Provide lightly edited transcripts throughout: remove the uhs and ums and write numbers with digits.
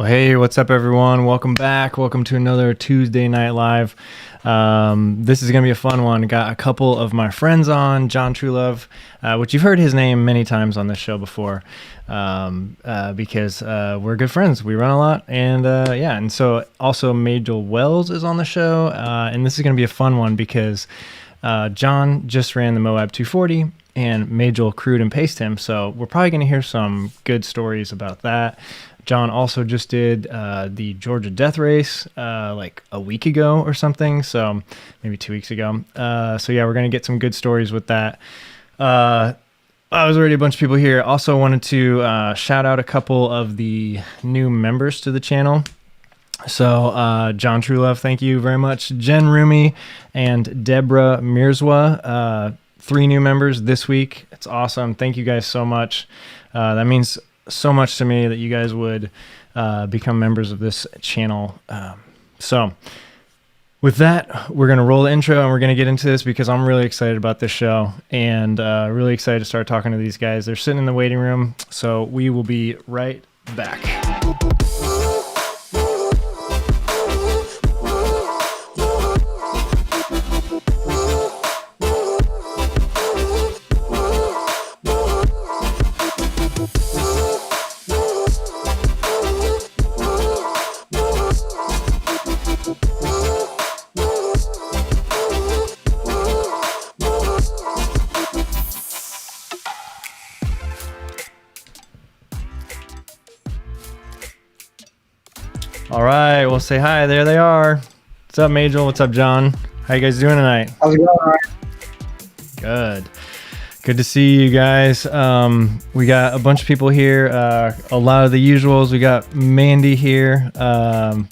Well, hey, what's up, everyone? Welcome back. Welcome to another Tuesday Night Live. This is going to be a fun one. Got a couple of my friends on, John Truelove, which you've heard his name many times on this show before, because we're good friends. We run a lot, and yeah, and so also Majel Wells is on the show, and this is going to be a fun one because John just ran the Moab 240, and Majel crewed and paced him, so we're probably going to hear some good stories about that. John also just did the Georgia Death Race like a week ago or something, so maybe 2 weeks ago. So yeah, we're going to get some good stories with that. There's already a bunch of people here. Also wanted to shout out a couple of the new members to the channel. So John Truelove, thank you very much. Jen Rumi and Deborah Mirzwa, 3 new members this week. It's awesome. Thank you guys so much. That means so much to me that you guys would become members of this channel. So with that, we're going to roll the intro and we're going to get into this because I'm really excited about this show and really excited to start talking to these guys. They're sitting in the waiting room, so we will be right back. All right, well, say hi. There they are. What's up, Majel? What's up, John? How you guys doing tonight? How's it going? Good. Good to see you guys. We got a bunch of people here. A lot of the usuals. We got Mandy here.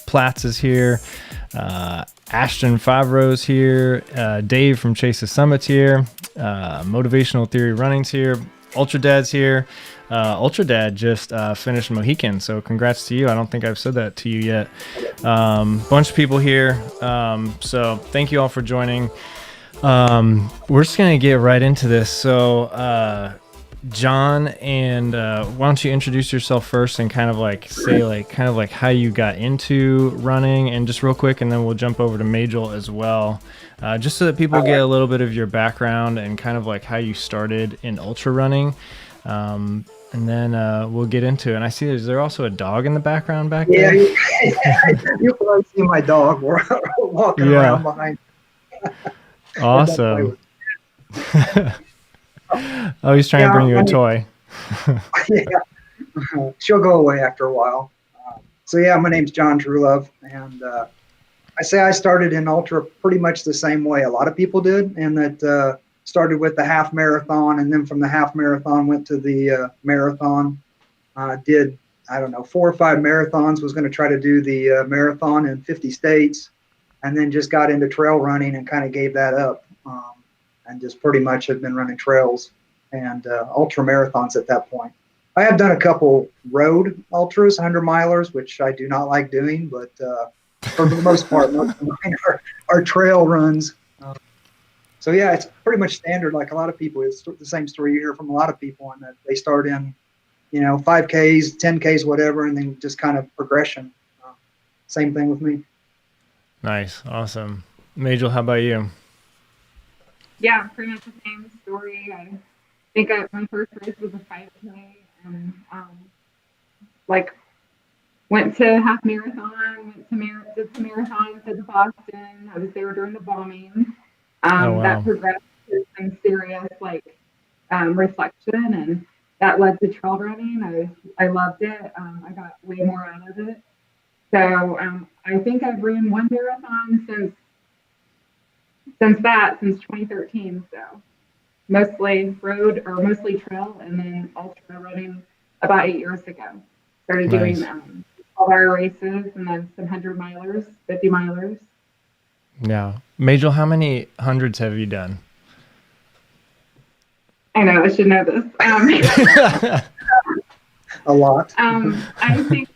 Platts is here. Ashton Favreau's here. Dave from Chase the Summit's here. Motivational Theory Running's here. Ultra Dad's here. Ultra Dad just finished Mohican, so congrats to you. I don't think I've said that to you yet. Bunch of people here, so thank you all for joining. We're just gonna get right into this. So John, and why don't you introduce yourself first and kind of like say like how you got into running, and just real quick, and then we'll jump over to Majel as well, just so that people get a little bit of your background and kind of like how you started in ultra running. And then we'll get into it. And I see, is there also a dog in the background back there? Yeah, you probably see my dog walking around behind. Awesome. Oh, he's trying to bring you a toy. Yeah, she'll go away after a while. So yeah, my name's John Truelove, and I say I started in ultra pretty much the same way a lot of people did, and that started with the half marathon, and then from the half marathon went to the marathon. Did, I don't know, 4 or 5 marathons, was going to try to do the marathon in 50 states, and then just got into trail running and kind of gave that up, and just pretty much have been running trails and ultra marathons at that point. I have done a couple road ultras, 100 milers, which I do not like doing, but for the most part, most of mine are trail runs. So yeah, it's pretty much standard. Like a lot of people, it's the same story you hear from a lot of people, and that they start in, 5Ks, 10Ks, whatever, and then just kind of progression. Same thing with me. Nice, awesome. Majel, how about you? Yeah, pretty much the same story. I think my first race was a 5K, and went to half marathon, did some marathons at Boston. I was there during the bombing. Wow. That progressed to some serious reflection, and that led to trail running. I loved it. I got way more out of it. So I think I've ran 1 marathon since 2013. So mostly road or mostly trail, and then ultra running about 8 years ago. Started doing 12-hour races, and then some 100 milers, 50 milers. Yeah. Majel, how many hundreds have you done? I know, I should know this. A lot. I think,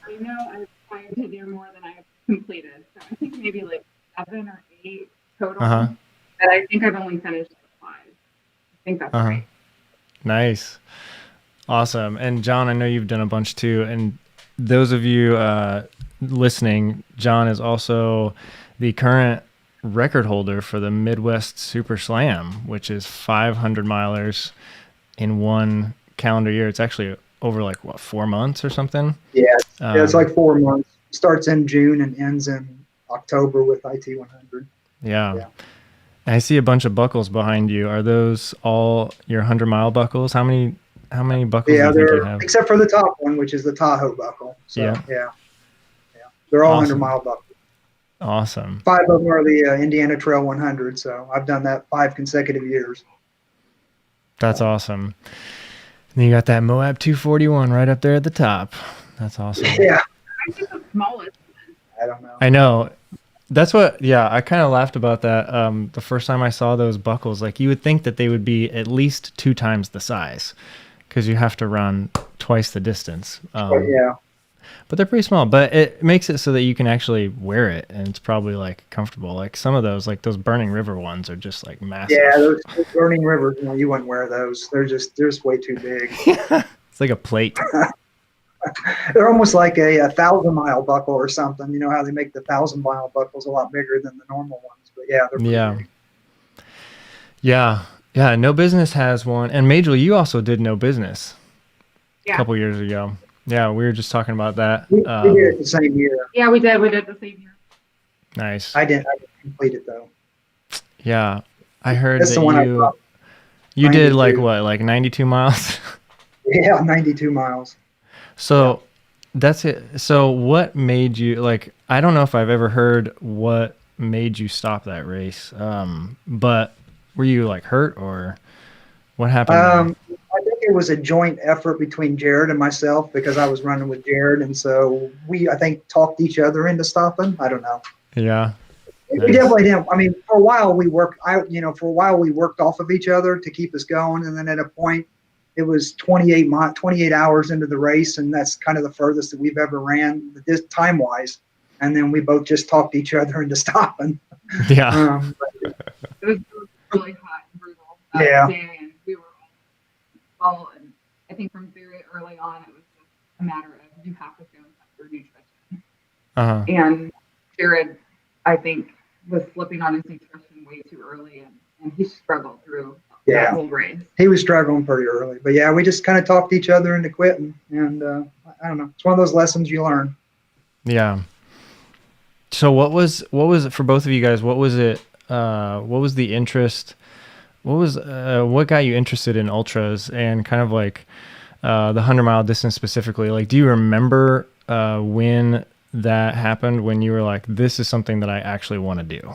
I've tried to do more than I've completed. So I think maybe like 7 or 8 total. But I think I've only finished 5. I think that's right. Nice. Awesome. And John, I know you've done a bunch too. And those of you listening, John is also the current record holder for the Midwest Super Slam, which is 500 milers in one calendar year. It's actually over like what, 4 months or something? Yeah, it's like 4 months. Starts in June and ends in October with IT 100. Yeah. I see a bunch of buckles behind you. Are those all your 100-mile buckles? How many buckles do you think you have? Except for the top one, which is the Tahoe buckle. So, yeah. They're all Awesome. 100-mile buckles. Awesome. 5 of them are the Indiana Trail 100, so I've done that 5 consecutive years. That's awesome. And you got that Moab 241 right up there at the top. That's awesome. Yeah. I think the smallest. I don't know. I know. That's what, I kind of laughed about that the first time I saw those buckles. Like, you would think that they would be at least 2 times the size because you have to run twice the distance. Yeah. But they're pretty small, but it makes it so that you can actually wear it, and it's probably like comfortable. Like some of those, like those Burning River ones, are just like massive. Yeah, those Burning River, you wouldn't wear those. They're just way too big. It's like a plate. They're almost like a 1,000-mile buckle or something. You know how they make the 1,000-mile buckles a lot bigger than the normal ones, but yeah, they're pretty big. Yeah. No Business has one, and Majel, you also did No Business a couple years ago. Yeah, we were just talking about that. We did it the same year. Yeah, we did. We did the same year. Nice. I didn't complete it though. Yeah, I heard That's that the one you did 92. like what, like 92 miles? Yeah, 92 miles. So that's it. So what made you, like, I don't know if I've ever heard what made you stop that race. But were you like hurt or what happened? I think it was a joint effort between Jared and myself because I was running with Jared, and so we, I think, talked each other into stopping. I don't know. Yeah. We definitely didn't. I mean, for a while we worked. For a while we worked off of each other to keep us going, and then at a point, it was 28 hours into the race, and that's kind of the furthest that we've ever ran, this time wise. And then we both just talked each other into stopping. Yeah. It was really hot and brutal day, and we were all, and I think from very early on, it was just a matter of you have to go for nutrition. And Jared, I think, was slipping on his nutrition way too early, and he struggled through that whole race. He was struggling pretty early, but yeah, we just kind of talked each other into quitting, and I don't know. It's one of those lessons you learn. Yeah. So what was it for both of you guys? What was it? What was the interest? What got you interested in ultras and kind of like the 100-mile distance specifically? Like, do you remember when that happened, when you were like, this is something that I actually want to do?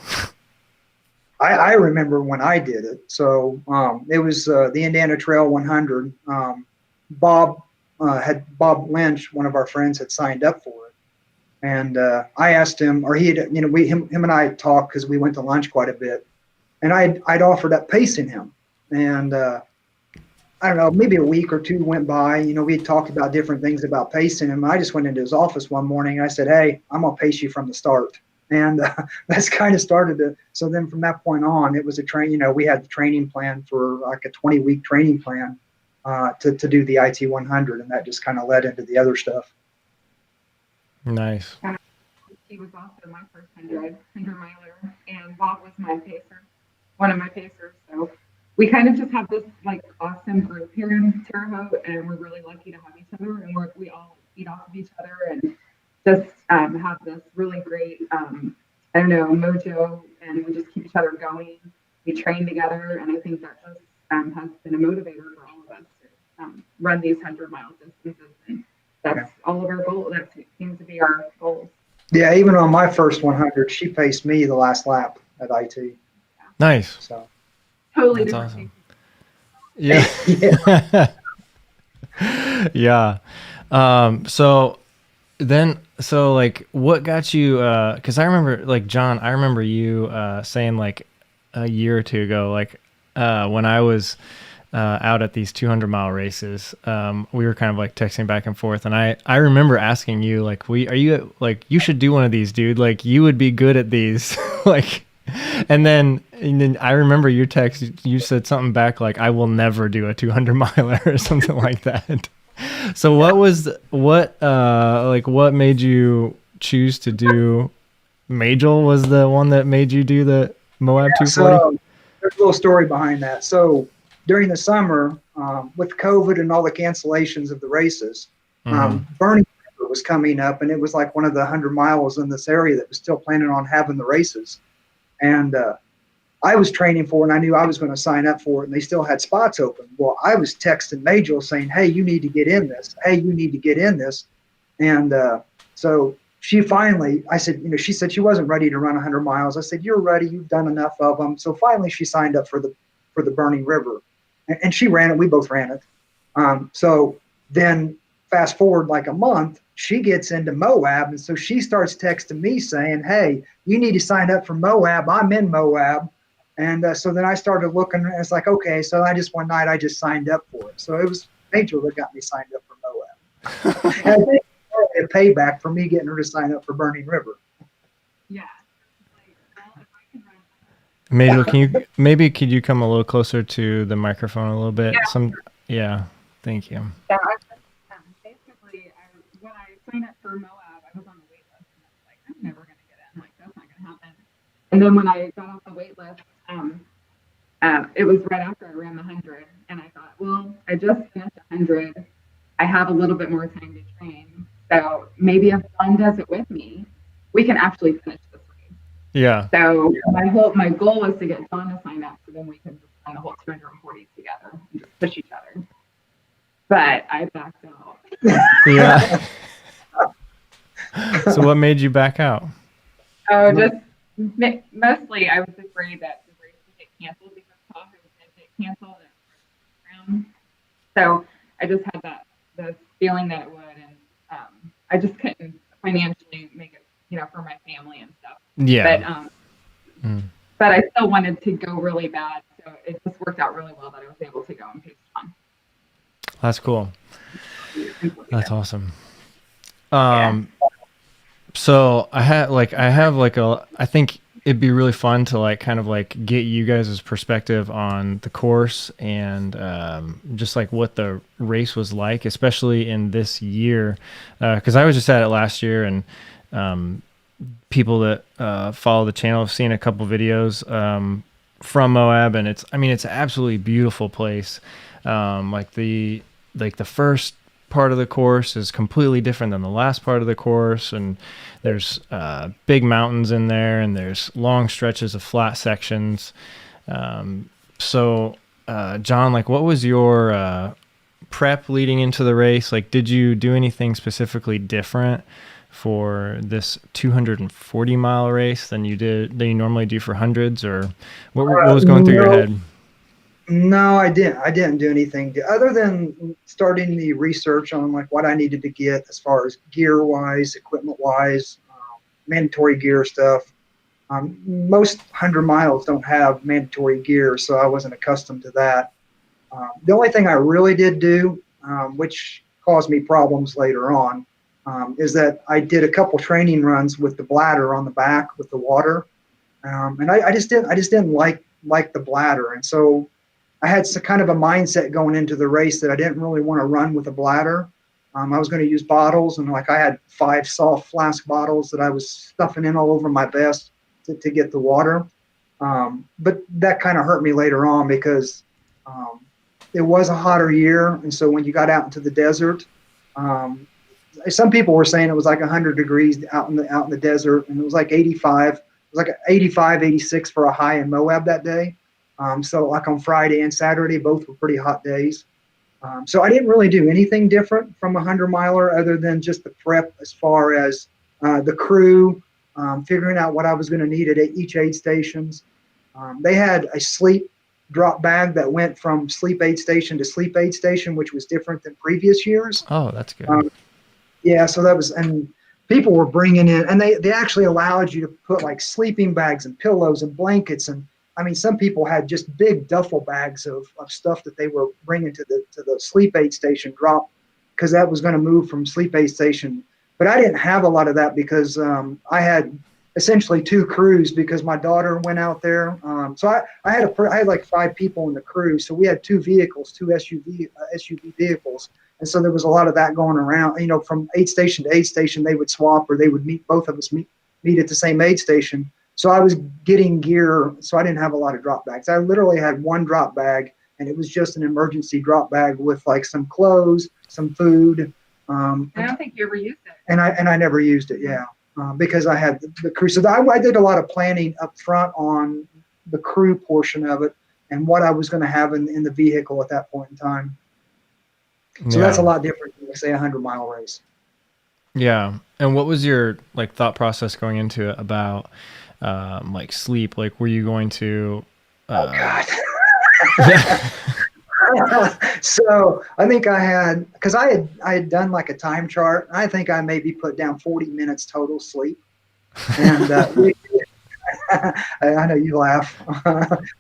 I remember when I did it. So it was the Indiana Trail 100. Bob Lynch, one of our friends, had signed up for it. And I asked him, or he had, him and I had talked because we went to lunch quite a bit. And I'd offered up pacing him. And I don't know, maybe a week or two went by. We had talked about different things about pacing him. I just went into his office one morning and I said, hey, I'm going to pace you from the start. And that's kind of started it. So then from that point on, it was a we had the training plan for like a 20-week training plan to do the IT 100. And that just kind of led into the other stuff. Nice. He was also my first 100 miler, and Bob was my pacer, one of my pacers. So we kind of just have this like awesome group here in Terre Haute, and we're really lucky to have each other, and we all feed off of each other and just have this really great, mojo, and we just keep each other going. We train together, and I think that just has been a motivator for all of us to run these 100-mile distances. And that's all of our goals. That seems to be our goals. Yeah, even on my first 100, she paced me the last lap at IT. Nice. So totally that's different. Awesome. Yeah. So like, what got you? Because I remember, like, John, I remember you saying like a year or two ago, like when I was out at these 200-mile races, we were kind of like texting back and forth, and I remember asking you like, are you like, you should do one of these, dude, like you would be good at these. Like, and then I remember your text, you said something back like, I will never do a 200 miler or something like that. So what made you choose to do Majel? Was the one that made you do the Moab 240? So there's a little story behind that. So during the summer, with COVID and all the cancellations of the races, Burning River was coming up, and it was like one of the 100 miles in this area that was still planning on having the races. And I was training for it, and I knew I was going to sign up for it, and they still had spots open. Well, I was texting Majel saying, hey, you need to get in this. Hey, you need to get in this. And so she finally, I said, she said she wasn't ready to run 100 miles. I said, you're ready. You've done enough of them. So finally she signed up for the Burning River, and she ran it. We both ran it. So then fast forward like a month, she gets into Moab. And so she starts texting me saying, hey, you need to sign up for Moab. I'm in Moab. And so then I started looking, and it's like, okay. So one night I just signed up for it. So it was Major that got me signed up for Moab. And I think a payback for me getting her to sign up for Burning River. Yeah. Majel, could you come a little closer to the microphone a little bit? Yeah. Thank you. So basically, when I signed up for Moab, I was on the wait list, and I was like, I'm never going to get in. Like, that's not going to happen. And then when I got off the wait list, it was right after I ran the 100, and I thought, well, I just finished 100. I have a little bit more time to train. So maybe if John does it with me, we can actually finish this race. Yeah. So my goal was to get John to sign up, so then we could just run the whole 240 together and just push each other. But I backed out. Yeah. So what made you back out? Oh, just mostly I was afraid that the race would get canceled because Tahoe was going to get canceled and so I just had the feeling that it would, and I just couldn't financially make it, for my family and stuff. Yeah. But I still wanted to go really bad, so it just worked out really well that I was able to go and pace John. That's cool. That's awesome. So I think it'd be really fun to kind of get you guys' perspective on the course and just what the race was like, especially in this year. Cause I was just at it last year, and people that follow the channel have seen a couple videos from Moab, and it's an absolutely beautiful place. The first part of the course is completely different than the last part of the course, and there's big mountains in there, and there's long stretches of flat sections. So John, what was your prep leading into the race? Did you do anything specifically different for this 240 mile race than you normally do for hundreds, or what was going through your head? No, I didn't do anything other than starting the research on what I needed to get as far as gear wise, equipment wise, mandatory gear stuff. Most 100 miles don't have mandatory gear, so I wasn't accustomed to that. The only thing I really did do, which caused me problems later on, is that I did a couple training runs with the bladder on the back with the water, and I just didn't like the bladder, and so I had some kind of a mindset going into the race that I didn't really want to run with a bladder. I was going to use bottles, and I had 5 soft flask bottles that I was stuffing in all over my vest to get the water. But that kind of hurt me later on because it was a hotter year, and so when you got out into the desert, some people were saying it was 100 degrees out in the desert, and it was 85. It was 85, 86 for a high in Moab that day. So on Friday and Saturday, both were pretty hot days. So I didn't really do anything different from a 100 miler other than just the prep as far as the crew, figuring out what I was going to need at each aid stations. They had a sleep drop bag that went from sleep aid station to sleep aid station, which was different than previous years. Oh, that's good. Yeah, so that was, and people were bringing in, and they actually allowed you to put sleeping bags and pillows and blankets, and some people had just big duffel bags of stuff that they were bringing to the sleep aid station drop, because that was going to move from sleep aid station. But I didn't have a lot of that because I had essentially 2 crews because my daughter went out there. So I had 5 people in the crew. So we had 2 vehicles, 2 SUV vehicles, And so there was a lot of that going around, from aid station to aid station, they would swap, or they would meet, both of us meet at the same aid station. So I was getting gear, so I didn't have a lot of drop bags. I literally had one drop bag, and it was just an emergency drop bag with like some clothes, some food. I don't think you ever used it. And I never used it, yeah, because I had the crew. So I did a lot of planning up front on the crew portion of it and what I was going to have in the vehicle at that point in time. So that's a lot different than, say, a 100-mile race. Yeah. And what was your like thought process going into it about like sleep? Like, were you going to? Oh God. Yeah. So I think because I had done like a time chart. I think I maybe put down 40 minutes total sleep, and I know you laugh,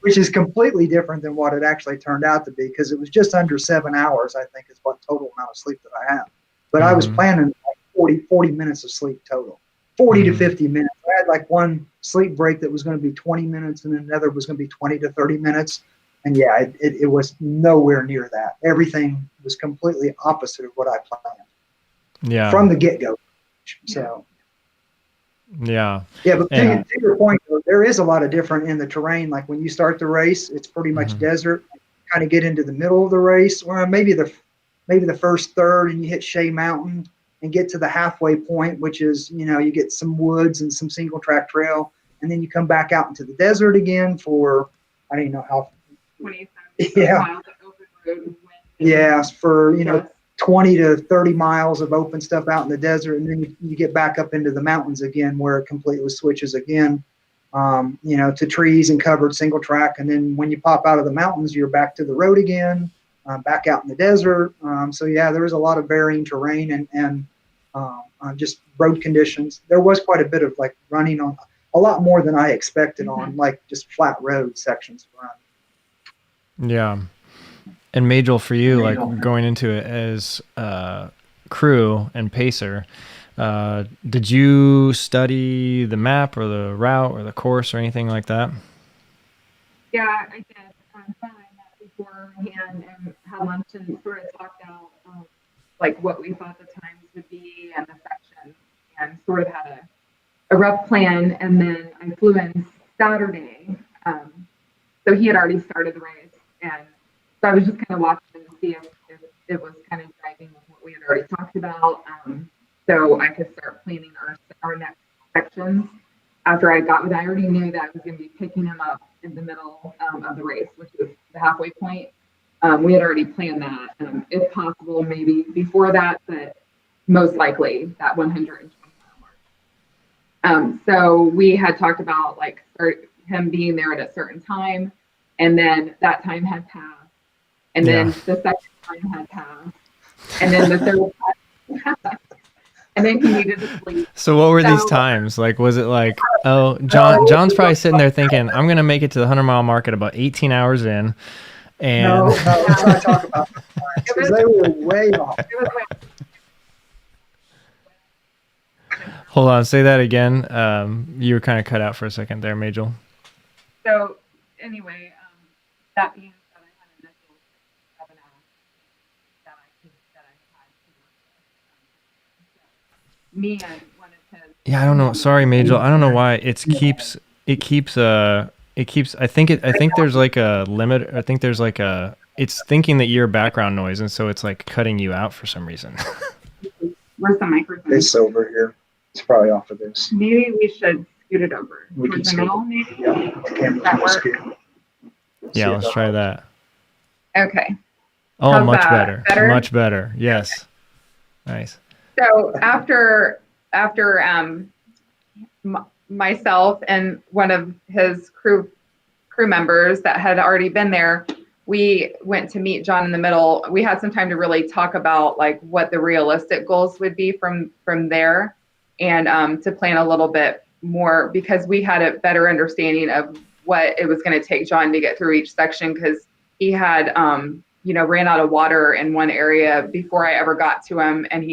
which is completely different than what it actually turned out to be, because it was just under 7 hours, I think, is what total amount of sleep that I had. But I was planning like 40 minutes of sleep total, 40 to 50 minutes. I had like one sleep break that was going to be 20 minutes, and then another was going to be 20 to 30 minutes. And yeah, it was nowhere near that. Everything was completely opposite of what I planned. Yeah. From the get-go. So. Yeah. Yeah, but to your point, though, there is a lot of different in the terrain. Like when you start the race, it's pretty much desert. Kind of get into the middle of the race, or maybe the first third, and you hit Shea Mountain and get to the halfway point, which is, you get some woods and some single track trail, and then you come back out into the desert again for, I don't even know how. 27 miles of open road. Yeah, for 20 to 30 miles of open stuff out in the desert, and then you get back up into the mountains again, where it completely switches again, to trees and covered single track. And then when you pop out of the mountains, you're back to the road again, back out in the desert. So yeah, there was a lot of varying terrain and just road conditions. There was quite a bit of like running on a lot more than I expected on like just flat road sections of run. Yeah. And Majel, for you, like going into it as crew and pacer, did you study the map or the route or the course or anything like that? Yeah, I did. Met beforehand and had lunch and sort of talked out like what we thought the times would be and the sections, and sort of had a rough plan. And then I flew in Saturday. So he had already started the race, and so I was just kind of watching to see if it was kind of driving with what we had already talked about, so I could start planning our next sections. After I already knew that I was going to be picking him up in the middle of the race, which is the halfway point. We had already planned that, if possible, maybe before that, but most likely that 120 mile mark. So we had talked about like him being there at a certain time, and then that time had passed. And then the second time had passed, and then the third time had passed, and then he needed to sleep. So what were these times? Like, was it like, oh, John's probably sitting there thinking, I'm going to make it to the 100-mile mark at about 18 hours in. And no, let's not talk about the times, because they were way off. Hold on, say that again. You were kind of cut out for a second there, Majel. So anyway, that being said, I had an initial 7 hours that I had to work with. Me, I wanted to. Yeah, I don't know. Sorry, Majel. I don't know why it keeps. I think there's like a limit. I think there's like it's thinking that you're background noise, and so it's like cutting you out for some reason. Where's the microphone? It's over here. It's probably off of this. Maybe we should scoot it over. We can Towards the middle, maybe? Yeah, That work? Yeah, let's try that. Okay. Oh, How's much that? better. Better? Much better. Yes. Okay. Nice. So after myself and one of his crew members that had already been there, we went to meet John in the middle. We had some time to really talk about like what the realistic goals would be from there, and to plan a little bit more, because we had a better understanding of what it was going to take John to get through each section, because he had ran out of water in one area before I ever got to him, and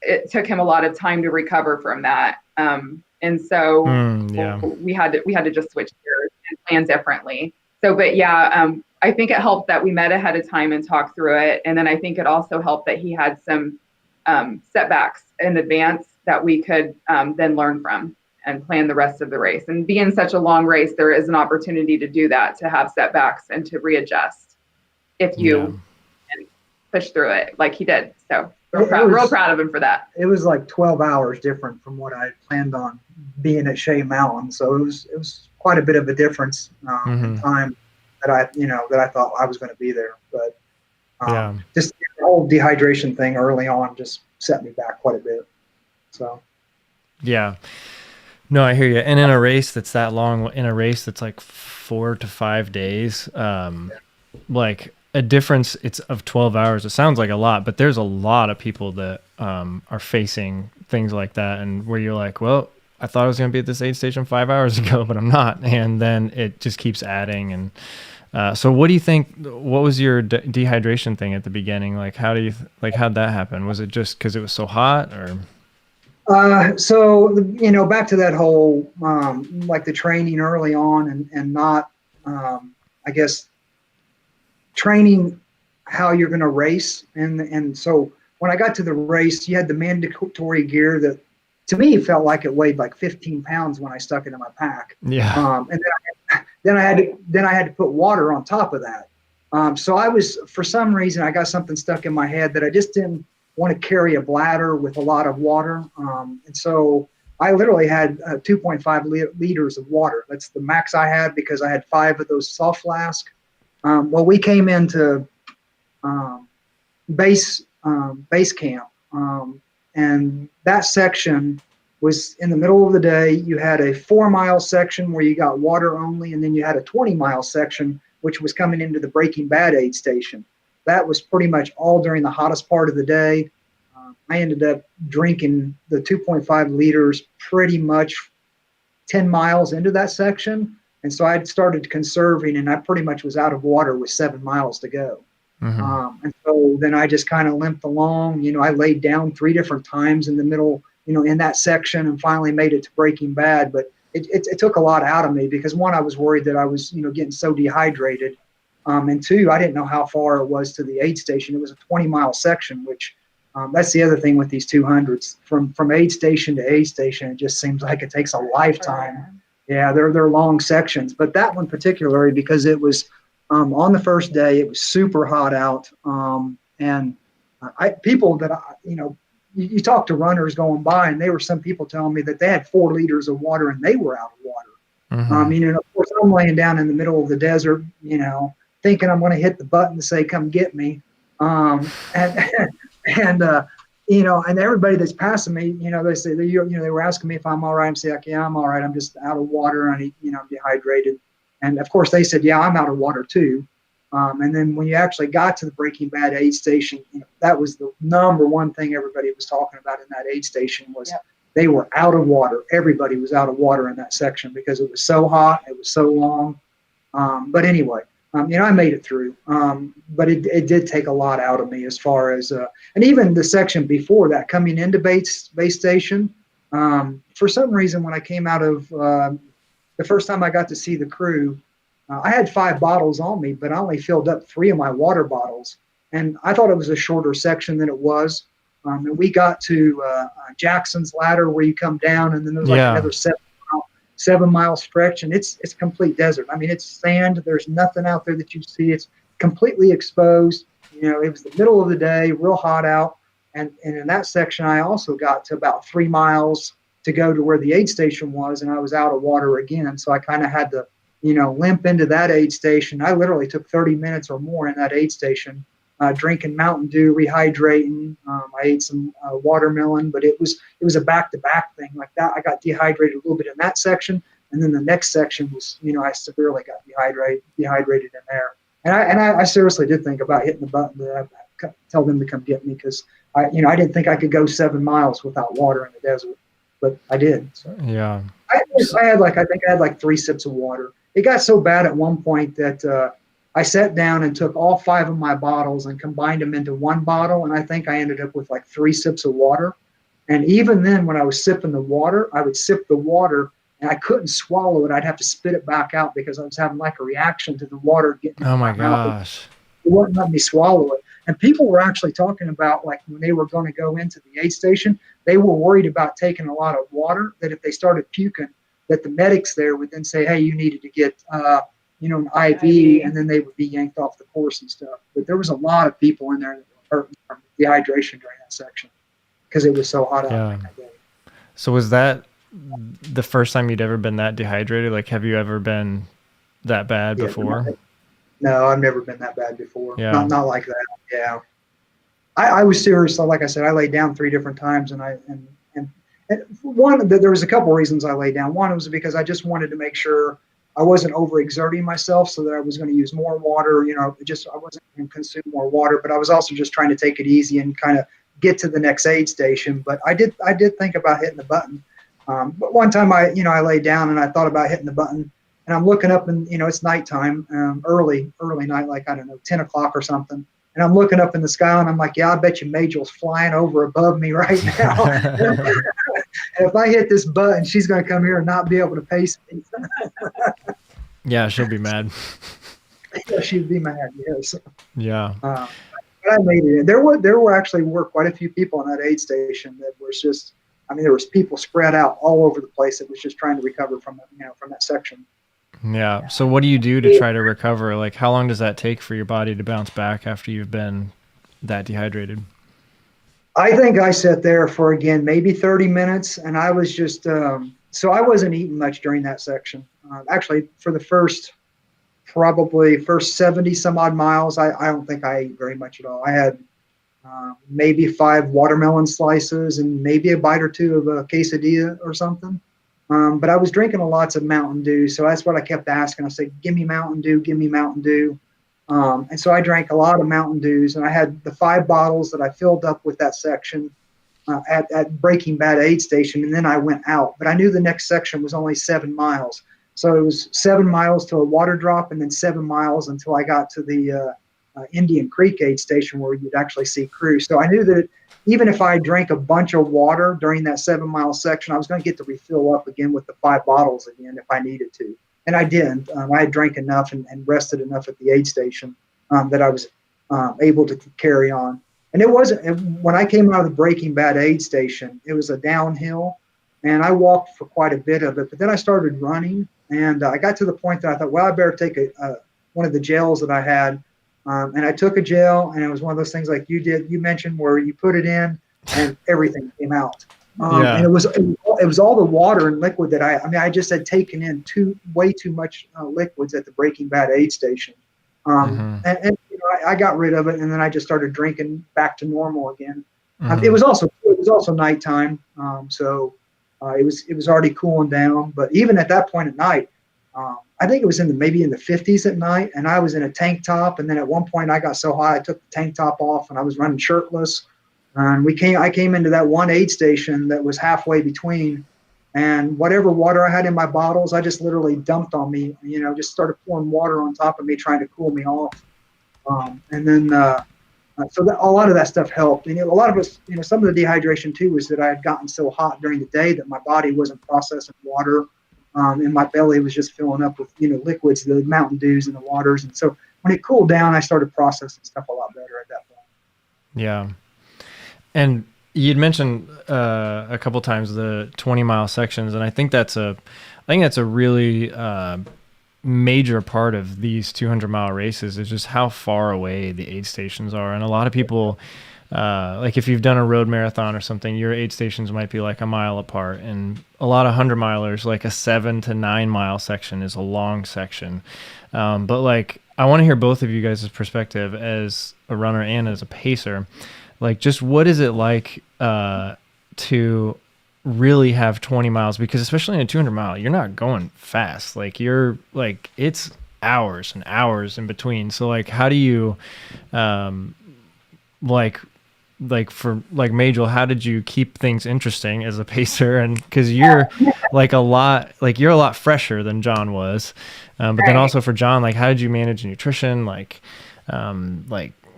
it took him a lot of time to recover from that. And so we had to just switch gears and plan differently. So, but yeah, I think it helped that we met ahead of time and talked through it. And then I think it also helped that he had some setbacks in advance that we could then learn from and plan the rest of the race. And being such a long race, there is an opportunity to do that, to have setbacks and to readjust if you push through it like he did. So real proud of him for that. It was like 12 hours different from what I had planned on being at Shea Mountain. So it was quite a bit of a difference in time that I thought I was going to be there. But just the whole dehydration thing early on just set me back quite a bit. So. Yeah. No, I hear you. And in a race that's that long, in a race that's like 4 to 5 days, like a difference it's of 12 hours. It sounds like a lot, but there's a lot of people that are facing things like that, and where you're like, well, I thought I was going to be at this aid station 5 hours ago, but I'm not. And then it just keeps adding. And so what do you think, what was your dehydration thing at the beginning? Like, how'd that happen? Was it just because it was so hot, or? So, back to that whole, like the training early on and not, I guess, training how you're going to race. And so when I got to the race, you had the mandatory gear that to me felt like it weighed like 15 pounds when I stuck it in my pack. Yeah. And then I had to put water on top of that. So I was, for some reason, I got something stuck in my head that I just didn't want to carry a bladder with a lot of water. And so I literally had 2.5 liters of water. That's the max I had because I had 5 of those soft flasks. Well, we came into base camp, and that section was in the middle of the day. You had a 4-mile section where you got water only, and then you had a 20-mile section which was coming into the Breaking Bad aid station. That was pretty much all during the hottest part of the day. I ended up drinking the 2.5 liters pretty much 10 miles into that section. And so I started conserving, and I pretty much was out of water with 7 miles to go. And so then I just kind of limped along. I laid down 3 different times in the middle, in that section, and finally made it to Breaking Bad. But it took a lot out of me because, one, I was worried that I was, getting so dehydrated. And 2, I didn't know how far it was to the aid station. It was a 20-mile section, which that's the other thing with these 200s. From aid station to aid station, it just seems like it takes a lifetime. Yeah, they're long sections. But that one particularly, because it was on the first day, it was super hot out. And people that, you talk to runners going by, and some people telling me that they had 4 liters of water and they were out of water. Of course, I'm laying down in the middle of the desert, thinking I'm going to hit the button to say, come get me. And everybody that's passing me, they say, they were asking me if I'm all right. I'm saying, like, yeah, I'm all right. I'm just out of water. I'm dehydrated. And of course they said, yeah, I'm out of water too. And then when you actually got to the Breaking Bad aid station, that was the number one thing everybody was talking about in that aid station was they were out of water. Everybody was out of water in that section because it was so hot. It was so long. But anyway, I made it through. But it did take a lot out of me as far as, and even the section before that, coming into base station, for some reason, when I came out of the first time I got to see the crew, I had 5 bottles on me, but I only filled up 3 of my water bottles. And I thought it was a shorter section than it was. And we got to Jackson's Ladder, where you come down, and then there's like another 7-mile stretch, and it's complete desert. I mean, it's sand. There's nothing out there that you see. It's completely exposed. It was the middle of the day, real hot out. And in that section, I also got to about 3 miles to go to where the aid station was, and I was out of water again. So I kind of had to, limp into that aid station. I literally took 30 minutes or more in that aid station, drinking Mountain Dew, rehydrating. I ate some watermelon, but it was a back-to-back thing like that. I got dehydrated a little bit in that section, and then the next section was, I severely got dehydrated in there. And I seriously did think about hitting the button to tell them to come get me, because I didn't think I could go 7 miles without water in the desert, but I did. So. Yeah. I think I had like 3 sips of water. It got so bad at one point that I sat down and took all 5 of my bottles and combined them into one bottle, and I think I ended up with like 3 sips of water. And even then, when I was sipping the water, I would sip the water and I couldn't swallow it. I'd have to spit it back out because I was having like a reaction to the water getting Oh in my my mouth. gosh. It wouldn't let me swallow it. And people were actually talking about, like, when they were going to go into the aid station, they were worried about taking a lot of water, that if they started puking, that the medics there would then say, hey, you needed to get, an IV, and then they would be yanked off the course and stuff. But there was a lot of people in there that were hurting from dehydration during that section because it was so hot out Yeah. that day. So was that the first time you'd ever been that dehydrated? Like, have you ever been that bad before? No, I've never been that bad before. Yeah. Not like that. Yeah. I was serious. Like I said, I laid down 3 different times, and there was a couple reasons I laid down. One was because I just wanted to make sure I wasn't overexerting myself, so that I was going to use more water. I wasn't going to consume more water, but I was also just trying to take it easy and kind of get to the next aid station. But I did think about hitting the button. But one time I laid down and I thought about hitting the button, and I'm looking up, and it's nighttime, early night, like, I don't know, 10 o'clock or something. And I'm looking up in the sky, and I'm like, yeah, I bet you Majel's flying over above me right now. And if I hit this button, she's going to come here and not be able to pace me. Yeah, she'll be mad. Yeah, she'd be mad, yes. Yeah. But I made it in. There were quite a few people in that aid station that was just, there was people spread out all over the place that was just trying to recover from that section. Yeah. So what do you do to try to recover? Like, how long does that take for your body to bounce back after you've been that dehydrated? I think I sat there for, again, maybe 30 minutes, and I was just, so I wasn't eating much during that section. Actually, for the first 70 some odd miles, I don't think I ate very much at all. I had maybe 5 watermelon slices and maybe a bite or 2 of a quesadilla or something. But I was drinking lots of Mountain Dew, so that's what I kept asking. I said, give me Mountain Dew, give me Mountain Dew. And so I drank a lot of Mountain Dews, and I had the 5 bottles that I filled up with that section at Breaking Bad aid station, and then I went out. But I knew the next section was only 7 miles. So it was 7 miles to a water drop, and then 7 miles until I got to the Indian Creek aid station where you'd actually see crew. So I knew that even if I drank a bunch of water during that 7-mile section, I was going to get to refill up again with the 5 bottles again if I needed to. And I didn't. I had drank enough and rested enough at the aid station that I was able to carry on. And it wasn't, when I came out of the Breaking Bad aid station, it was a downhill, and I walked for quite a bit of it. But then I started running, and I got to the point that I thought, well, I better take one of the gels that I had. And I took a gel, and it was one of those things like you mentioned, where you put it in and everything came out. And it was all the water and liquid that I just had taken in way too much liquids at the Breaking Bad aid station. And I got rid of it, and then I just started drinking back to normal again. It was also nighttime, so it was already cooling down. But even at that point at night, I think it was maybe in the 50s at night, and I was in a tank top. And then at one point I got so hot I took the tank top off, and I was running shirtless. And I came into that one aid station that was halfway between, and whatever water I had in my bottles, I just literally dumped on me. Just started pouring water on top of me, trying to cool me off. And then so a lot of that stuff helped. And a lot of us, some of the dehydration too was that I had gotten so hot during the day that my body wasn't processing water. And my belly was just filling up with, liquids, the Mountain Dews and the waters. And so when it cooled down, I started processing stuff a lot better at that point. Yeah. And you'd mentioned a couple times the 20-mile sections, and I think that's a really major part of these 200-mile races is just how far away the aid stations are. And a lot of people, like if you've done a road marathon or something, your aid stations might be like a mile apart, and a lot of 100-milers, like a 7 to 9 mile section is a long section. But like, I want to hear both of you guys' perspective as a runner and as a pacer. Like, just what is it like to really have 20 miles? Because especially in a 200-mile, you're not going fast. Like, it's hours and hours in between. So like, how do you, for Majel, how did you keep things interesting as a pacer? And because you're you're a lot fresher than John was, but then also for John, like, how did you manage nutrition?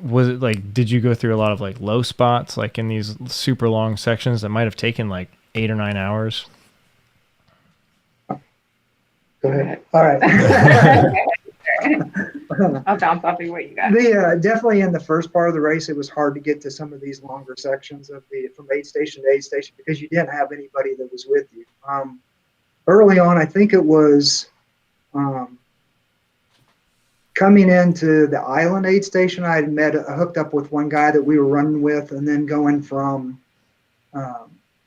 Was it did you go through a lot of low spots, in these super long sections that might have taken 8 or 9 hours? Go ahead. All right. I'll bounce off of what you got. Definitely in the first part of the race, it was hard to get to some of these longer sections from aid station to aid station because you didn't have anybody that was with you. Early on, I think it was coming into the island aid station. I had hooked up with one guy that we were running with, and then going from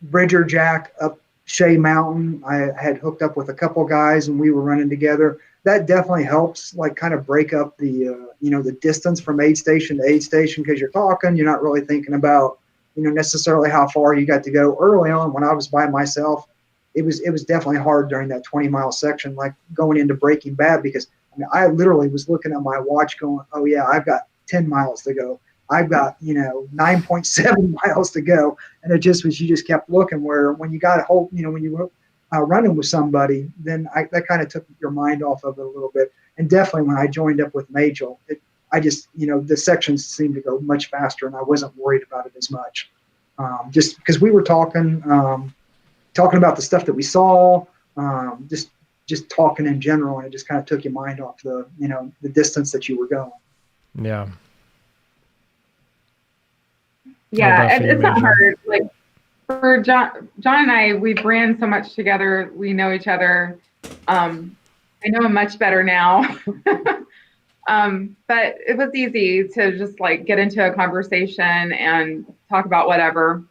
Bridger Jack up Shea Mountain, I had hooked up with a couple guys, and we were running together. That definitely helps, like, kind of break up the the distance from aid station to aid station, because you're talking, you're not really thinking about necessarily how far you got to go. Early on, when I was by myself, it was definitely hard during that 20-mile section, like going into Breaking Bad, because I literally was looking at my watch going, oh yeah, I've got 10 miles to go. I've got 9.7 miles to go, and it just was, you just kept looking. Where when you got a hold, when you were running with somebody, then that kind of took your mind off of it a little bit. And definitely when I joined up with Majel, I just the sections seemed to go much faster, and I wasn't worried about it as much, just because we were talking about the stuff that we saw, just talking in general, and it just kind of took your mind off the distance that you were going. Yeah. Yeah, it's not hard. Like for John and I, we've ran so much together. We know each other. I know him much better now. But it was easy to just like get into a conversation and talk about whatever,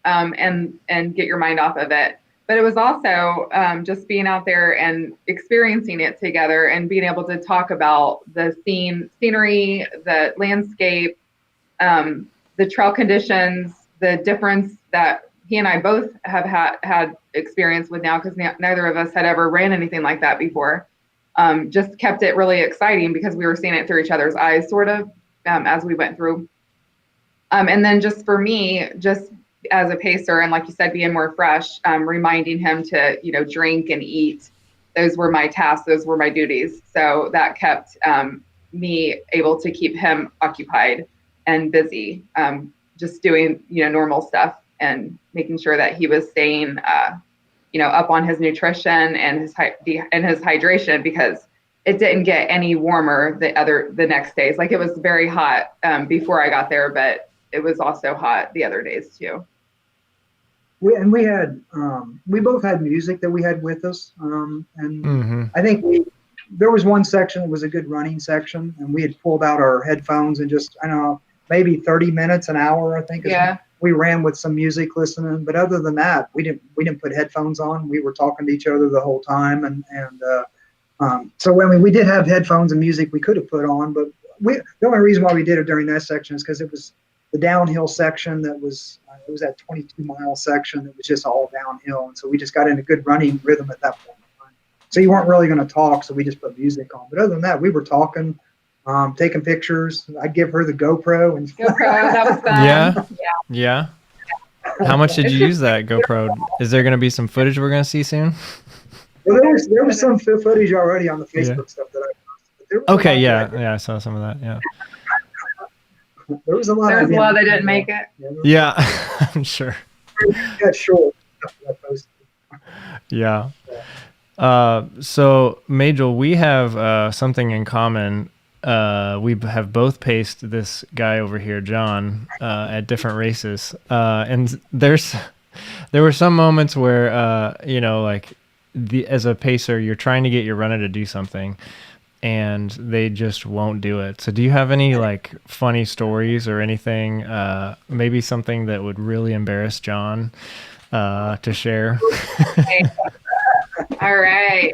and get your mind off of it. But it was also just being out there and experiencing it together and being able to talk about the scenery, the landscape, the trail conditions, the difference that he and I both have had experience with now, because neither of us had ever ran anything like that before. Just kept it really exciting because we were seeing it through each other's eyes, sort of, as we went through. And then just for me, just as a pacer, and like you said, being more fresh, reminding him to, drink and eat. Those were my tasks. Those were my duties. So that kept me able to keep him occupied and busy, just doing, normal stuff and making sure that he was staying, up on his nutrition and his hydration, because it didn't get any warmer the next days. Like, it was very hot before I got there, but it was also hot the other days too. We both had music that we had with us, and Mm-hmm. I think there was one section that was a good running section, and we had pulled out our headphones and just, I don't know, maybe 30 minutes, an hour, I think. Yeah. We ran with some music listening, but other than that, we didn't put headphones on. We were talking to each other the whole time, and so I mean, we did have headphones and music we could have put on, but the only reason why we did it during that section is because it was the downhill section that was it was that 22-mile section that was just all downhill, and so we just got in a good running rhythm at that point in time. So you weren't really going to talk, so we just put music on. But other than that, we were talking, taking pictures. I'd give her the GoPro, and That was fun. Yeah. How much did you use that GoPro? Is there going to be some footage we're going to see soon? Well, there was some footage already on the Facebook stuff that I posted. Okay, yeah, I saw some of that. Yeah. There was a lot. There's a lot that didn't make it. Yeah, I'm sure. Got short stuff that I posted. Yeah. So Majel, we have something in common. We have both paced this guy over here, John, at different races. And there were some moments where, as a pacer, you're trying to get your runner to do something, and they just won't do it. So do you have any funny stories or anything, maybe something that would really embarrass John to share? All right.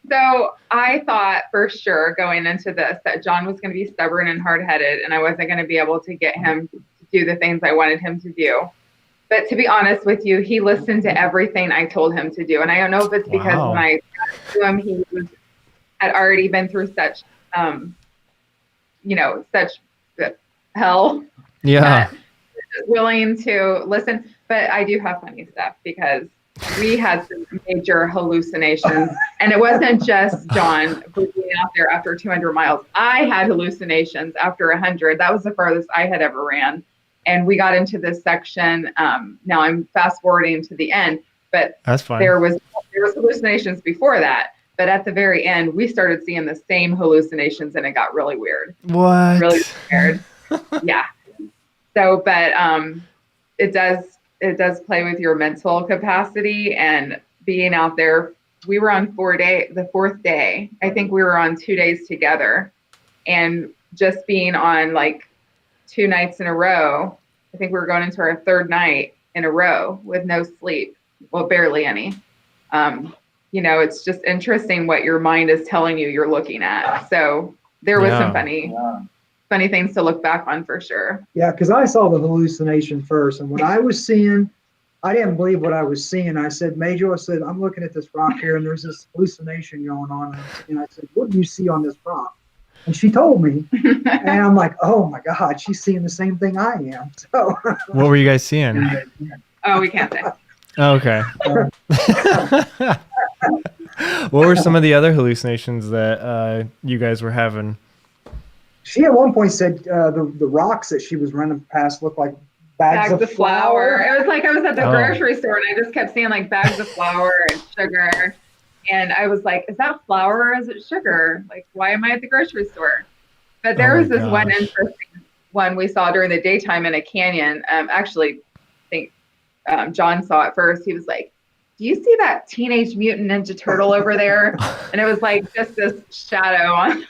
So I thought for sure going into this that John was going to be stubborn and hard-headed, and I wasn't going to be able to get him to do the things I wanted him to do. But to be honest with you, he listened to everything I told him to do. And I don't know if it's because when I got to him, he had already been through such, such hell. Yeah. Willing to listen. But I do have funny stuff because we had some major hallucinations. And it wasn't just John being out there after 200 miles. I had hallucinations after 100. That was the farthest I had ever ran. And we got into this section. Now I'm fast forwarding to the end, but that's fine. There was there was hallucinations before that, but at the very end, we started seeing the same hallucinations, and it got really weird. What? Really scared. Yeah. So, but it does play with your mental capacity and being out there. We were on the fourth day. I think we were on 2 days together, and just being on like 2 nights in a row. I think we were going into our 3rd night in a row with no sleep. Well, barely any. It's just interesting what your mind is telling you you're looking at. So there was some funny things to look back on for sure. Yeah, because I saw the hallucination first, and what I was seeing, I didn't believe what I was seeing. I said, Majel, I said, I'm looking at this rock here, and there's this hallucination going on. And I said, what do you see on this rock? And she told me, and I'm like, oh my God, she's seeing the same thing I am. So What were you guys seeing? Oh, we can't say. Oh, okay. What were some of the other hallucinations that you guys were having? She at one point said the rocks that she was running past looked like bags of flour. It was like I was at the grocery store, and I just kept seeing like bags of flour and sugar. And I was like, is that flour or is it sugar? Like, why am I at the grocery store? But there was this one interesting one we saw during the daytime in a canyon. Actually, I think John saw it first. He was like, do you see that Teenage Mutant Ninja Turtle over there? And it was like just this shadow on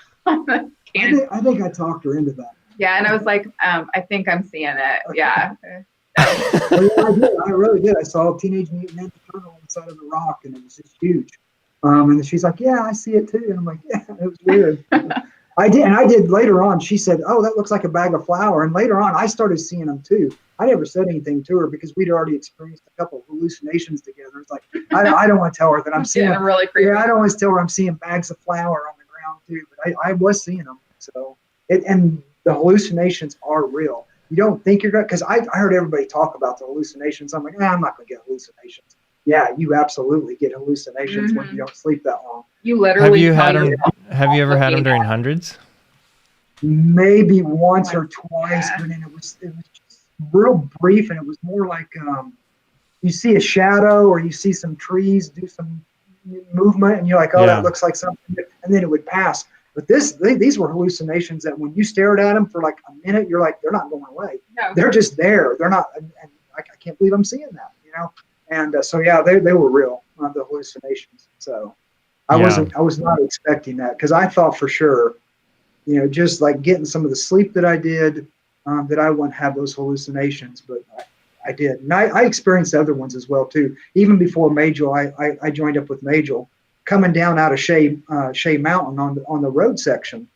the canyon. I think I talked her into that. Yeah, and I was like, I think I'm seeing it. Yeah. Well, yeah, I did. I really did. I saw a Teenage Mutant Ninja Turtle inside of the rock, and it was just huge. And she's like, yeah, I see it too. And I'm like, yeah, it was weird. I did later on. She said, oh, that looks like a bag of flour. And later on, I started seeing them too. I never said anything to her because we'd already experienced a couple of hallucinations together. It's like, I don't want to tell her that I'm seeing them. Really creepy. Yeah, I don't want to tell her I'm seeing bags of flour on the ground too. But I was seeing them. So, and the hallucinations are real. You don't think you're going to, because I heard everybody talk about the hallucinations. I'm like, I'm not going to get hallucinations. Yeah, you absolutely get hallucinations when you don't sleep that long. You literally have you ever had them during hundreds? Maybe once or twice, but then it was just real brief, and it was more like you see a shadow or you see some trees do some movement, and you're like, oh, that looks like something, and then it would pass. But these were hallucinations that when you stared at them for like a minute, you're like, they're not going away. No. They're just there. They're not, and I can't believe I'm seeing that, And so, yeah, they were real, the hallucinations. So I was not expecting that because I thought for sure, just like getting some of the sleep that I did, that I wouldn't have those hallucinations, but I did. And I experienced other ones as well, too. Even before Majel, I joined up with Majel. Coming down out of Shea Mountain on the road section,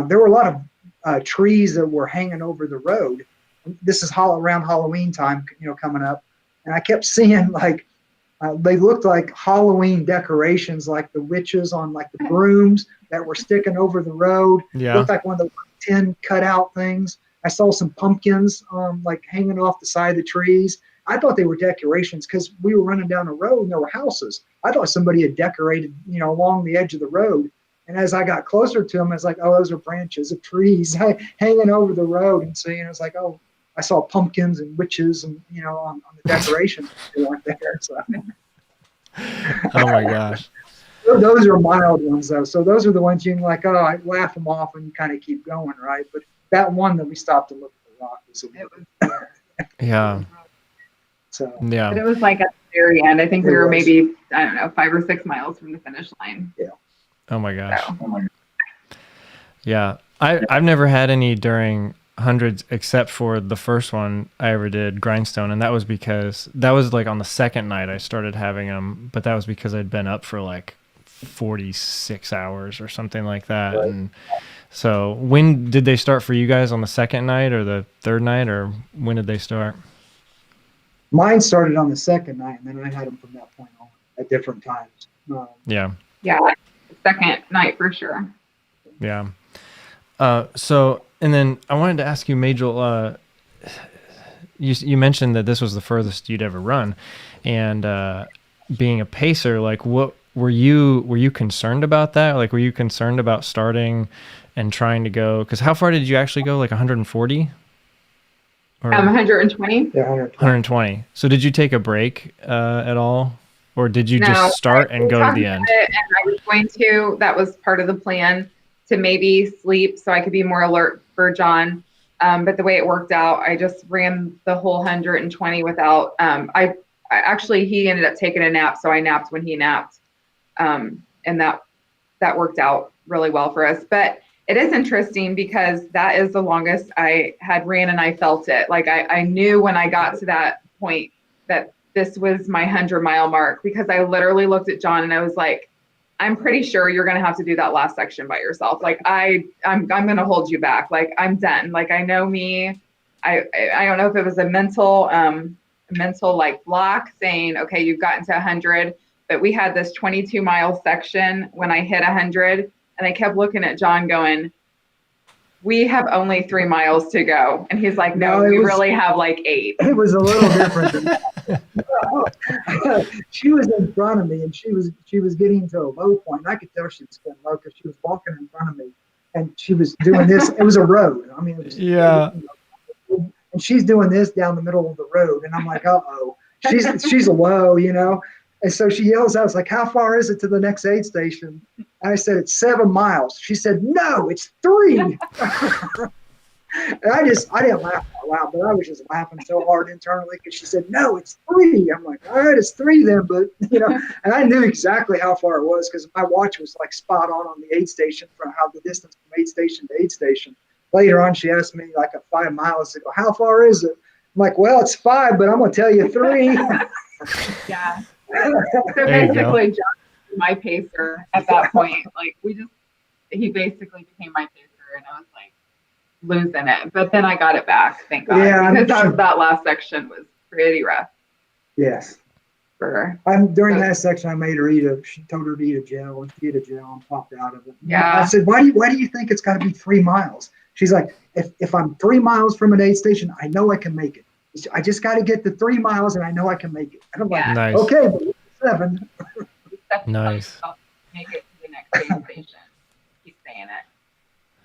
there were a lot of trees that were hanging over the road. This is around Halloween time, coming up. And I kept seeing like they looked like Halloween decorations, like the witches on like the brooms that were sticking over the road. Yeah. Looked like one of the tin cutout things. I saw some pumpkins like hanging off the side of the trees. I thought they were decorations because we were running down a road and there were houses. I thought somebody had decorated, along the edge of the road. And as I got closer to them, I was like, oh, those are branches of trees hanging over the road. And so, it's like, oh, I saw pumpkins and witches and, on the decorations they weren't there. So. Oh my gosh. Those are mild ones though. So those are the ones you can like, oh, I laugh them off and you kind of keep going, right? But that one that we stopped to look at the rock was yeah. So yeah. But it was like at the very end. I think we were maybe, 5 or 6 miles from the finish line. Yeah. Oh my gosh. Yeah. I've never had any during hundreds except for the first one I ever did, Grindstone, and that was because that was like on the second night I started having them, but that was because I'd been up for like 46 hours or something like that. Right. And so when did they start for you guys, on the second night or the third night, or when did they start? Mine started on the second night, and then I had them from that point on at different times. Yeah, second night for sure. Yeah. So, and then I wanted to ask you, Majel, you mentioned that this was the furthest you'd ever run, and being a pacer, like what were you concerned about that? Like, were you concerned about starting and trying to go? Because how far did you actually go? Like 140? Or 120. Yeah, 120. So did you take a break at all? or did you No, just start and we go to talked the about end? it, and I was going to. That was part of the plan to maybe sleep so I could be more alert for John. But the way it worked out, I just ran the whole 120 without. I actually he ended up taking a nap, so I napped when he napped, and that worked out really well for us. But it is interesting because that is the longest I had ran, and I felt it. Like I knew when I got to that point that this was my 100-mile mark, because I literally looked at John and I was like, I'm pretty sure you're going to have to do that last section by yourself. Like I'm going to hold you back. Like I'm done. Like I know me. I don't know if it was a mental like block saying, okay, you've gotten to 100, but we had this 22-mile section when I hit 100, and I kept looking at John going, we have only 3 miles to go. And he's like, no, we really have like 8. It was a little different than that. She was in front of me, and she was getting to a low point. I could tell she was getting low because she was walking in front of me, and she was doing this. It was a road. I mean, it was, Yeah. and she's doing this down the middle of the road, and I'm like, uh-oh, she's low, you know. And so she yells out, I was like, how far is it to the next aid station? And I said, it's 7 miles. She said, no, it's 3. And I didn't laugh out loud, but I was just laughing so hard internally because she said, no, it's 3. I'm like, all right, it's 3 then, but, you know, and I knew exactly how far it was because my watch was like spot on the aid station for how the distance from aid station to aid station. Later on, she asked me like at 5 miles, I go, how far is it? I'm like, well, it's 5, but I'm going to tell you 3. Yeah. So There you go. basically, John was my pacer at that point. Like he basically became my pacer, and I was like losing it. But then I got it back, thank God. Yeah, because that last section was pretty rough Yes. for her. During that section, I made her she told her to eat a gel, and she ate a gel and popped out of it. Yeah. I said, why do you think it's got to be 3 miles? She's like, if I'm 3 miles from an aid station, I know I can make it. I just got to get to 3 miles, and I know I can make it. And I'm like, Nice. okay, but it's 7. Nice. Make it to the next aid station. Keep saying it.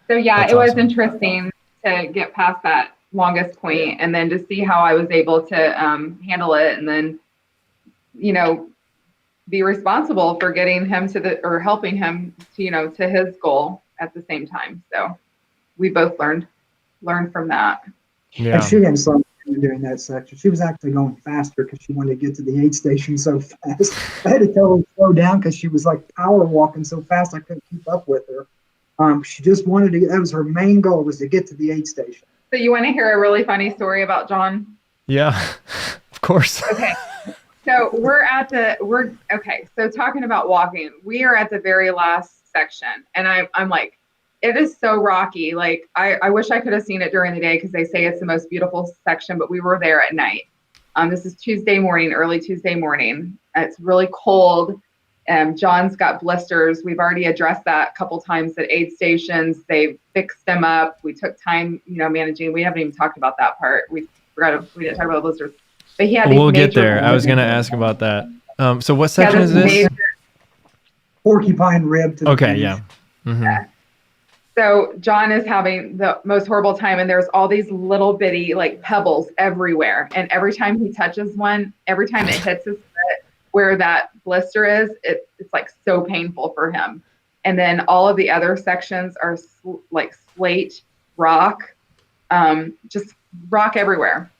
So yeah, That's it was awesome. interesting to get past that longest point and then to see how I was able to handle it, and then, you know, be responsible for getting him or helping him to, you know, to his goal at the same time. So we both learned from that. Yeah. And she didn't slow down during that section. She was actually going faster because she wanted to get to the aid station so fast. I had to tell her to slow down because she was like power walking so fast I couldn't keep up with her. She just wanted to that was her main goal, was to get to the aid station. So you want to hear a really funny story about John? Yeah, of course. Okay. So so talking about walking, we are at the very last section, and I'm like, it is so rocky. Like I wish I could have seen it during the day because they say it's the most beautiful section, but we were there at night. This is Tuesday morning, early Tuesday morning. It's really cold. John's got blisters. We've already addressed that a couple times at aid stations. They fixed them up. We took time, you know, managing. We haven't even talked about that part. We didn't talk about blisters. But he had these We'll get major there. I was going to ask about that. So what Yeah, section is this? major- Porcupine rib to the Okay, finish. yeah. Mm-hmm. Yeah. So John is having the most horrible time, and there's all these little bitty like pebbles everywhere. And every time he touches one, every time it hits his foot where that blister is, it's like so painful for him. And then all of the other sections are like slate rock, just rock everywhere.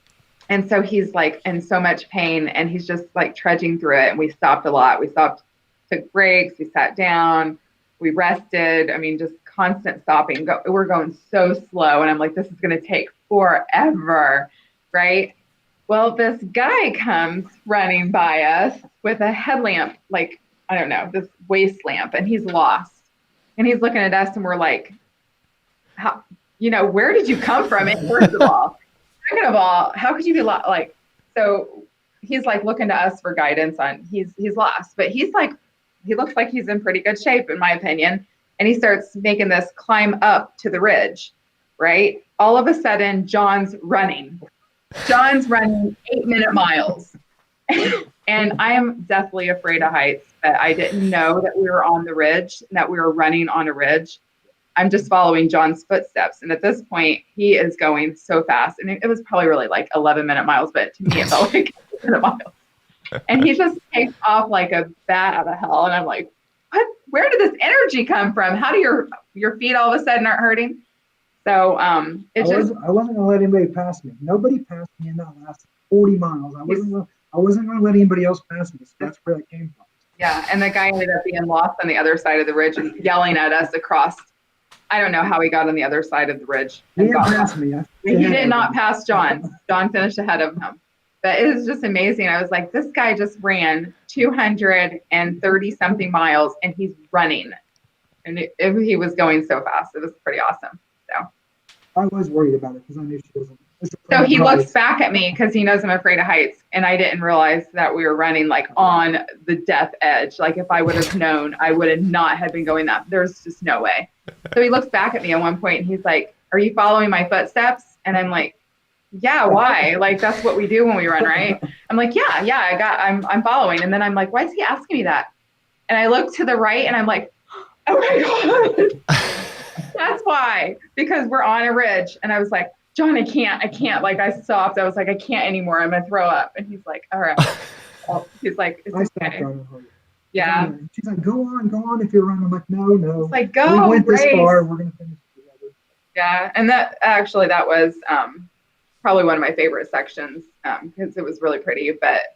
And so he's like in so much pain, and he's just like trudging through it. And we stopped a lot. We stopped, took breaks, we sat down, we rested. I mean, just constant stopping. We're going so slow. And I'm like, this is going to take forever, right? Well, this guy comes running by us with a headlamp, like, I don't know, this waist lamp, and he's lost. And he's looking at us, and we're like, how, you know, where did you come from? And first of all, second of all, how could you be lost? Like, so he's like looking to us for guidance on, he's lost, but he's like, he looks like he's in pretty good shape, in my opinion. And he starts making this climb up to the ridge, right? All of a sudden, John's running 8-minute miles. And I am deathly afraid of heights, but I didn't know that we were on the ridge, and that we were running on a ridge. I'm just following John's footsteps. And at this point, he is going so fast. And it was probably really like 11-minute miles, but to me, it felt like 8-minute miles. And he just takes off like a bat out of hell. And I'm like, what? Where did this energy come from? How do your feet all of a sudden aren't hurting? So I wasn't gonna let anybody pass me. Nobody passed me in that last 40 miles. I wasn't gonna let anybody else pass me. So that's where that came from. Yeah, and the guy ended up being lost on the other side of the ridge and yelling at us across. I don't know how he got on the other side of the ridge. He didn't pass me. He did not pass John. John finished ahead of him. But it was just amazing. I was like, this guy just ran 230 something miles and he's running. And he was going so fast. It was pretty awesome. So I was worried about it because I knew she wasn't. So he looks back at me because he knows I'm afraid of heights. And I didn't realize that we were running like on the death edge. Like if I would have known, I would have not have been going that. There's just no way. So he looks back at me at one point and he's like, are you following my footsteps? And I'm like, yeah, why? Like that's what we do when we run, right? I'm like, yeah, I'm following. And then I'm like, why is he asking me that? And I look to the right and I'm like, oh my God. That's why, because we're on a ridge. And I was like, John, I can't. Like I stopped. I was like, I can't anymore. I'm gonna throw up. And he's like, all right. He's like, it's okay. Yeah. She's like, go on if you're running. I'm like, no. It's like, go. We went race. this far. We're gonna finish together. Yeah, and that was probably one of my favorite sections because it was really pretty. But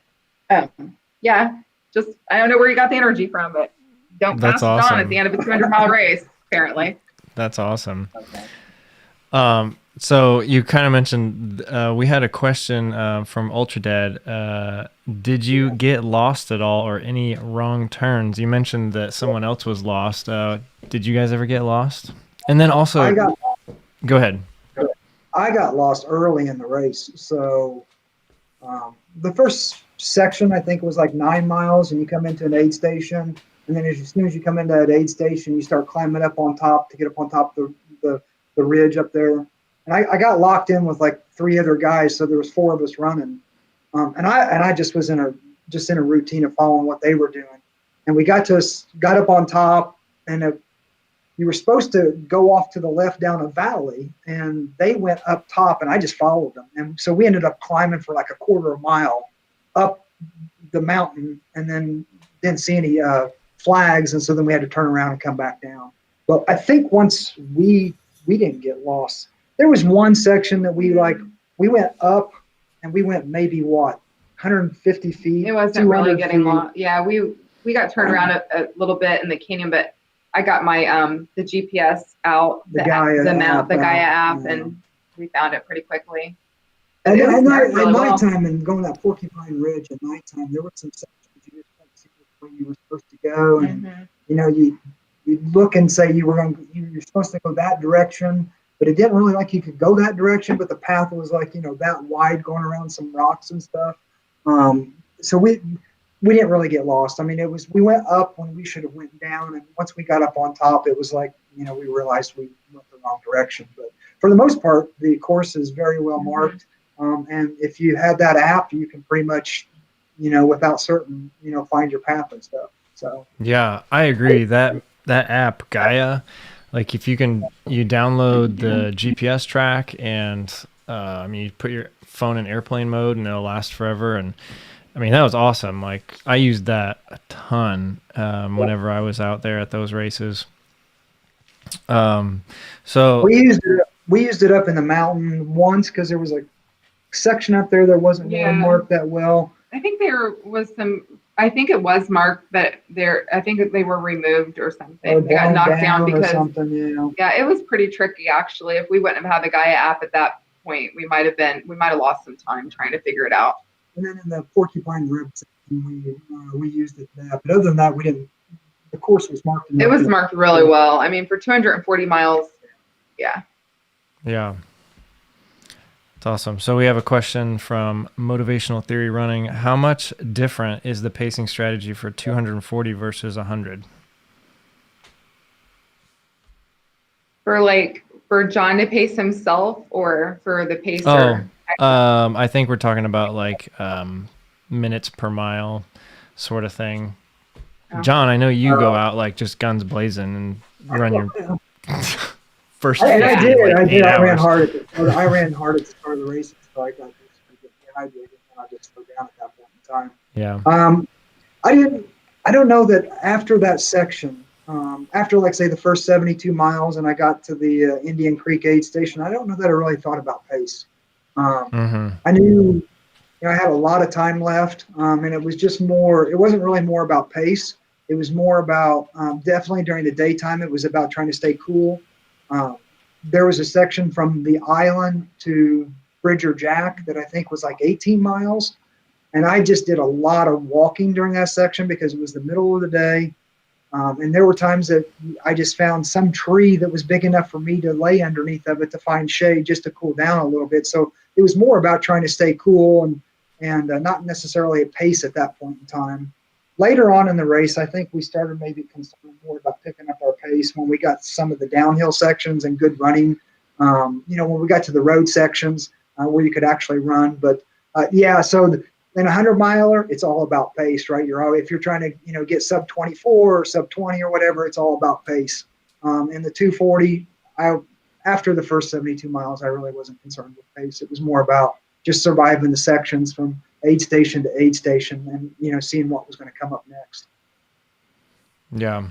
yeah, just I don't know where you got the energy from, but don't pass it on at the end of a 200-mile race. Apparently. That's awesome. Okay. So you kind of mentioned we had a question from Ultra Dad. Did you get lost at all or any wrong turns? You mentioned that someone else was lost. Did you guys ever get lost? And then also, go ahead. I got lost early in the race. So the first section, I think, was like 9 miles, and you come into an aid station. And then as soon as you come into that aid station, you start climbing up on top to get up on top of the ridge up there. And I got locked in with like 3 other guys, so there was 4 of us running. And I just was in a routine of following what they were doing. And we got up on top, and you were supposed to go off to the left down a valley, and they went up top, and I just followed them. And so we ended up climbing for like a quarter of a mile up the mountain, and then didn't see any flags, and so then we had to turn around and come back down. But I think once we didn't get lost. There was one section that we went up, and we went maybe 150 feet. It wasn't really getting lost. Yeah, we got turned around a little bit in the canyon, but I got my the GPS out, the Gaia app, and we found it pretty quickly. And at nighttime, and going that Porcupine Ridge at nighttime, there were some sections you just couldn't see where you were supposed to go, and you look and say you're supposed to go that direction. But it didn't really like you could go that direction, but the path was like, that wide going around some rocks and stuff. So we didn't really get lost. I mean, we went up when we should have went down. And once we got up on top, it was like, we realized we went the wrong direction. But for the most part, the course is very well marked. And if you had that app, you can pretty much, without certain, find your path and stuff. So yeah, I agree that app Gaia, like if you download the GPS track and you put your phone in airplane mode and it'll last forever. And I mean, that was awesome. Like I used that a ton whenever I was out there at those races. So we used it up in the mountain once because there was a section up there that wasn't really marked that well. I think there was I think it was marked, but I think they were removed or something. They got knocked down because it was pretty tricky actually. If we wouldn't have had the Gaia app at that point, we might have lost some time trying to figure it out. And then in the Porcupine Ridge section, we used it that. But other than that, we didn't. The course was marked. It was marked really well. I mean, for 240 miles, yeah. Yeah. Awesome. So we have a question from Motivational Theory Running. How much different is the pacing strategy for 240 versus 100? For John to pace himself or for the pacer? I think we're talking about minutes per mile sort of thing. Oh. John, I know you go out like just guns blazing and run your first. I did. I ran hard at the start of the race, so I got to get dehydrated, and I just slowed down at that point in time. Yeah. I don't know that after that section, after like say the first 72 miles and I got to the Indian Creek aid station, I don't know that I really thought about pace. I knew, I had a lot of time left, and it was just more, it wasn't really more about pace. It was more about, definitely during the daytime, it was about trying to stay cool. There was a section from the island to Bridger Jack that I think was like 18 miles. And I just did a lot of walking during that section because it was the middle of the day. And there were times that I just found some tree that was big enough for me to lay underneath of it to find shade just to cool down a little bit. So it was more about trying to stay cool and not necessarily a pace at that point in time. Later on in the race, I think we started maybe concerned more about picking up our pace when we got some of the downhill sections and good running. When we got to the road sections where you could actually run. But so in a 100-miler, it's all about pace, right? If you're trying to get sub 24 or sub 20 or whatever, it's all about pace. In the 240, after the first 72 miles, I really wasn't concerned with pace. It was more about just surviving the sections from aid station to aid station and seeing what was going to come up next. Yeah.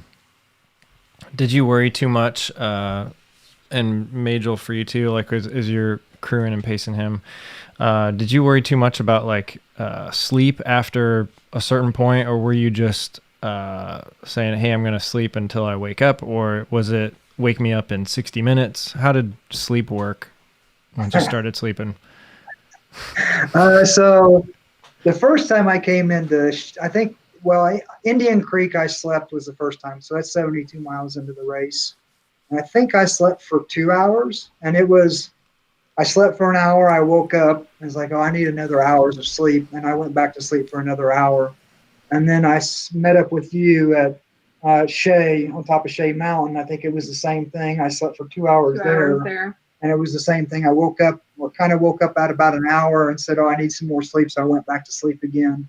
Did you worry too much, and Majel for you too, like as you're crewing and pacing him, did you worry too much about like sleep after a certain point, or were you just saying, hey, I'm going to sleep until I wake up, or was it wake me up in 60 minutes? How did sleep work once you started sleeping? So the first time I came into, Indian Creek, I slept was the first time. So that's 72 miles into the race. And I think I slept for 2 hours, and I slept for an hour. I woke up and was like, I need another hours of sleep. And I went back to sleep for another hour. And then I met up with you at Shea, on top of Shea Mountain. I think it was the same thing. I slept for 2 hours there. And it was the same thing. I woke up at about an hour and said, I need some more sleep. So I went back to sleep again.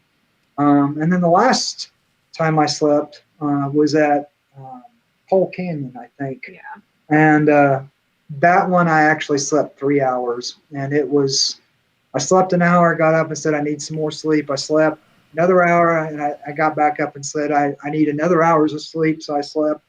And then the last time I slept was at Pole Canyon, I think. Yeah. And that one I actually slept 3 hours. And I slept an hour, got up and said, I need some more sleep. I slept another hour, and I got back up and said, I need another hours of sleep. So I slept.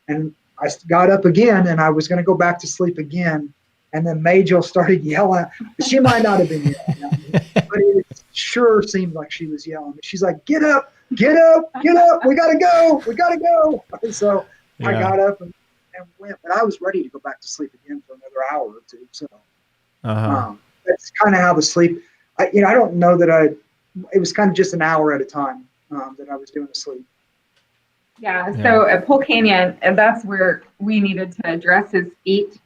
And I got up again, and I was going to go back to sleep again. And then Majel started yelling. She might not have been yelling at me, but it sure seemed like she was yelling. She's like, get up, get up, get up. We got to go. We got to go. And so I got up and went, but I was ready to go back to sleep again for another hour or two. So that's kind of how the sleep, I don't know that it was kind of just an hour at a time that I was doing the sleep. Yeah. So at Pole Canyon, and that's where we needed to address his feet.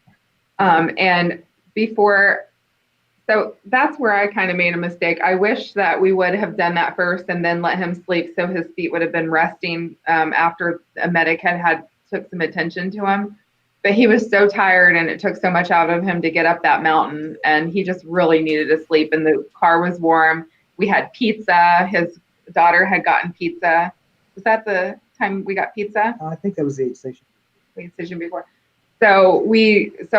So that's where I kind of made a mistake. I wish that we would have done that first and then let him sleep, so his feet would have been resting after a medic had took some attention to him. But he was so tired, and it took so much out of him to get up that mountain, and he just really needed to sleep. And the car was warm. We had pizza. His daughter had gotten pizza. Was that the time we got pizza? I think that was the aid station. Aid station before. So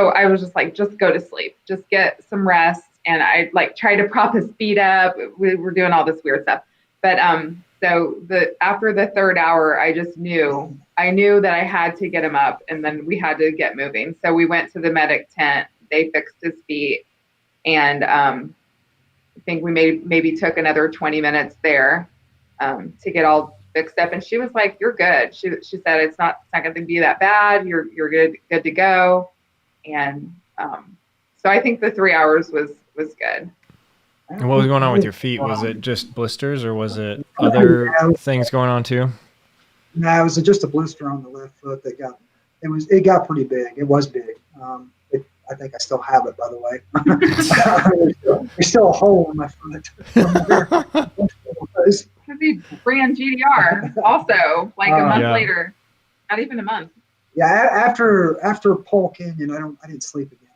I was just like, just go to sleep, just get some rest. And I tried to prop his feet up. We were doing all this weird stuff. But after the third hour, I just knew that I had to get him up, and then we had to get moving. So we went to the medic tent. They fixed his feet, and I think we maybe took another 20 minutes there to get all fixed up. And she was like, "You're good." She said, "It's not going to be that bad. You're good to go." And so I think the 3 hours was good. And what was going on with your feet? Was it just blisters, or was it other things going on too? No, it was just a blister on the left foot that got pretty big. It was big. I think I still have it, by the way. There's still a hole in my foot. Because he ran GDR also, a month later. Not even a month. Yeah, after Pole Canyon, I didn't sleep again.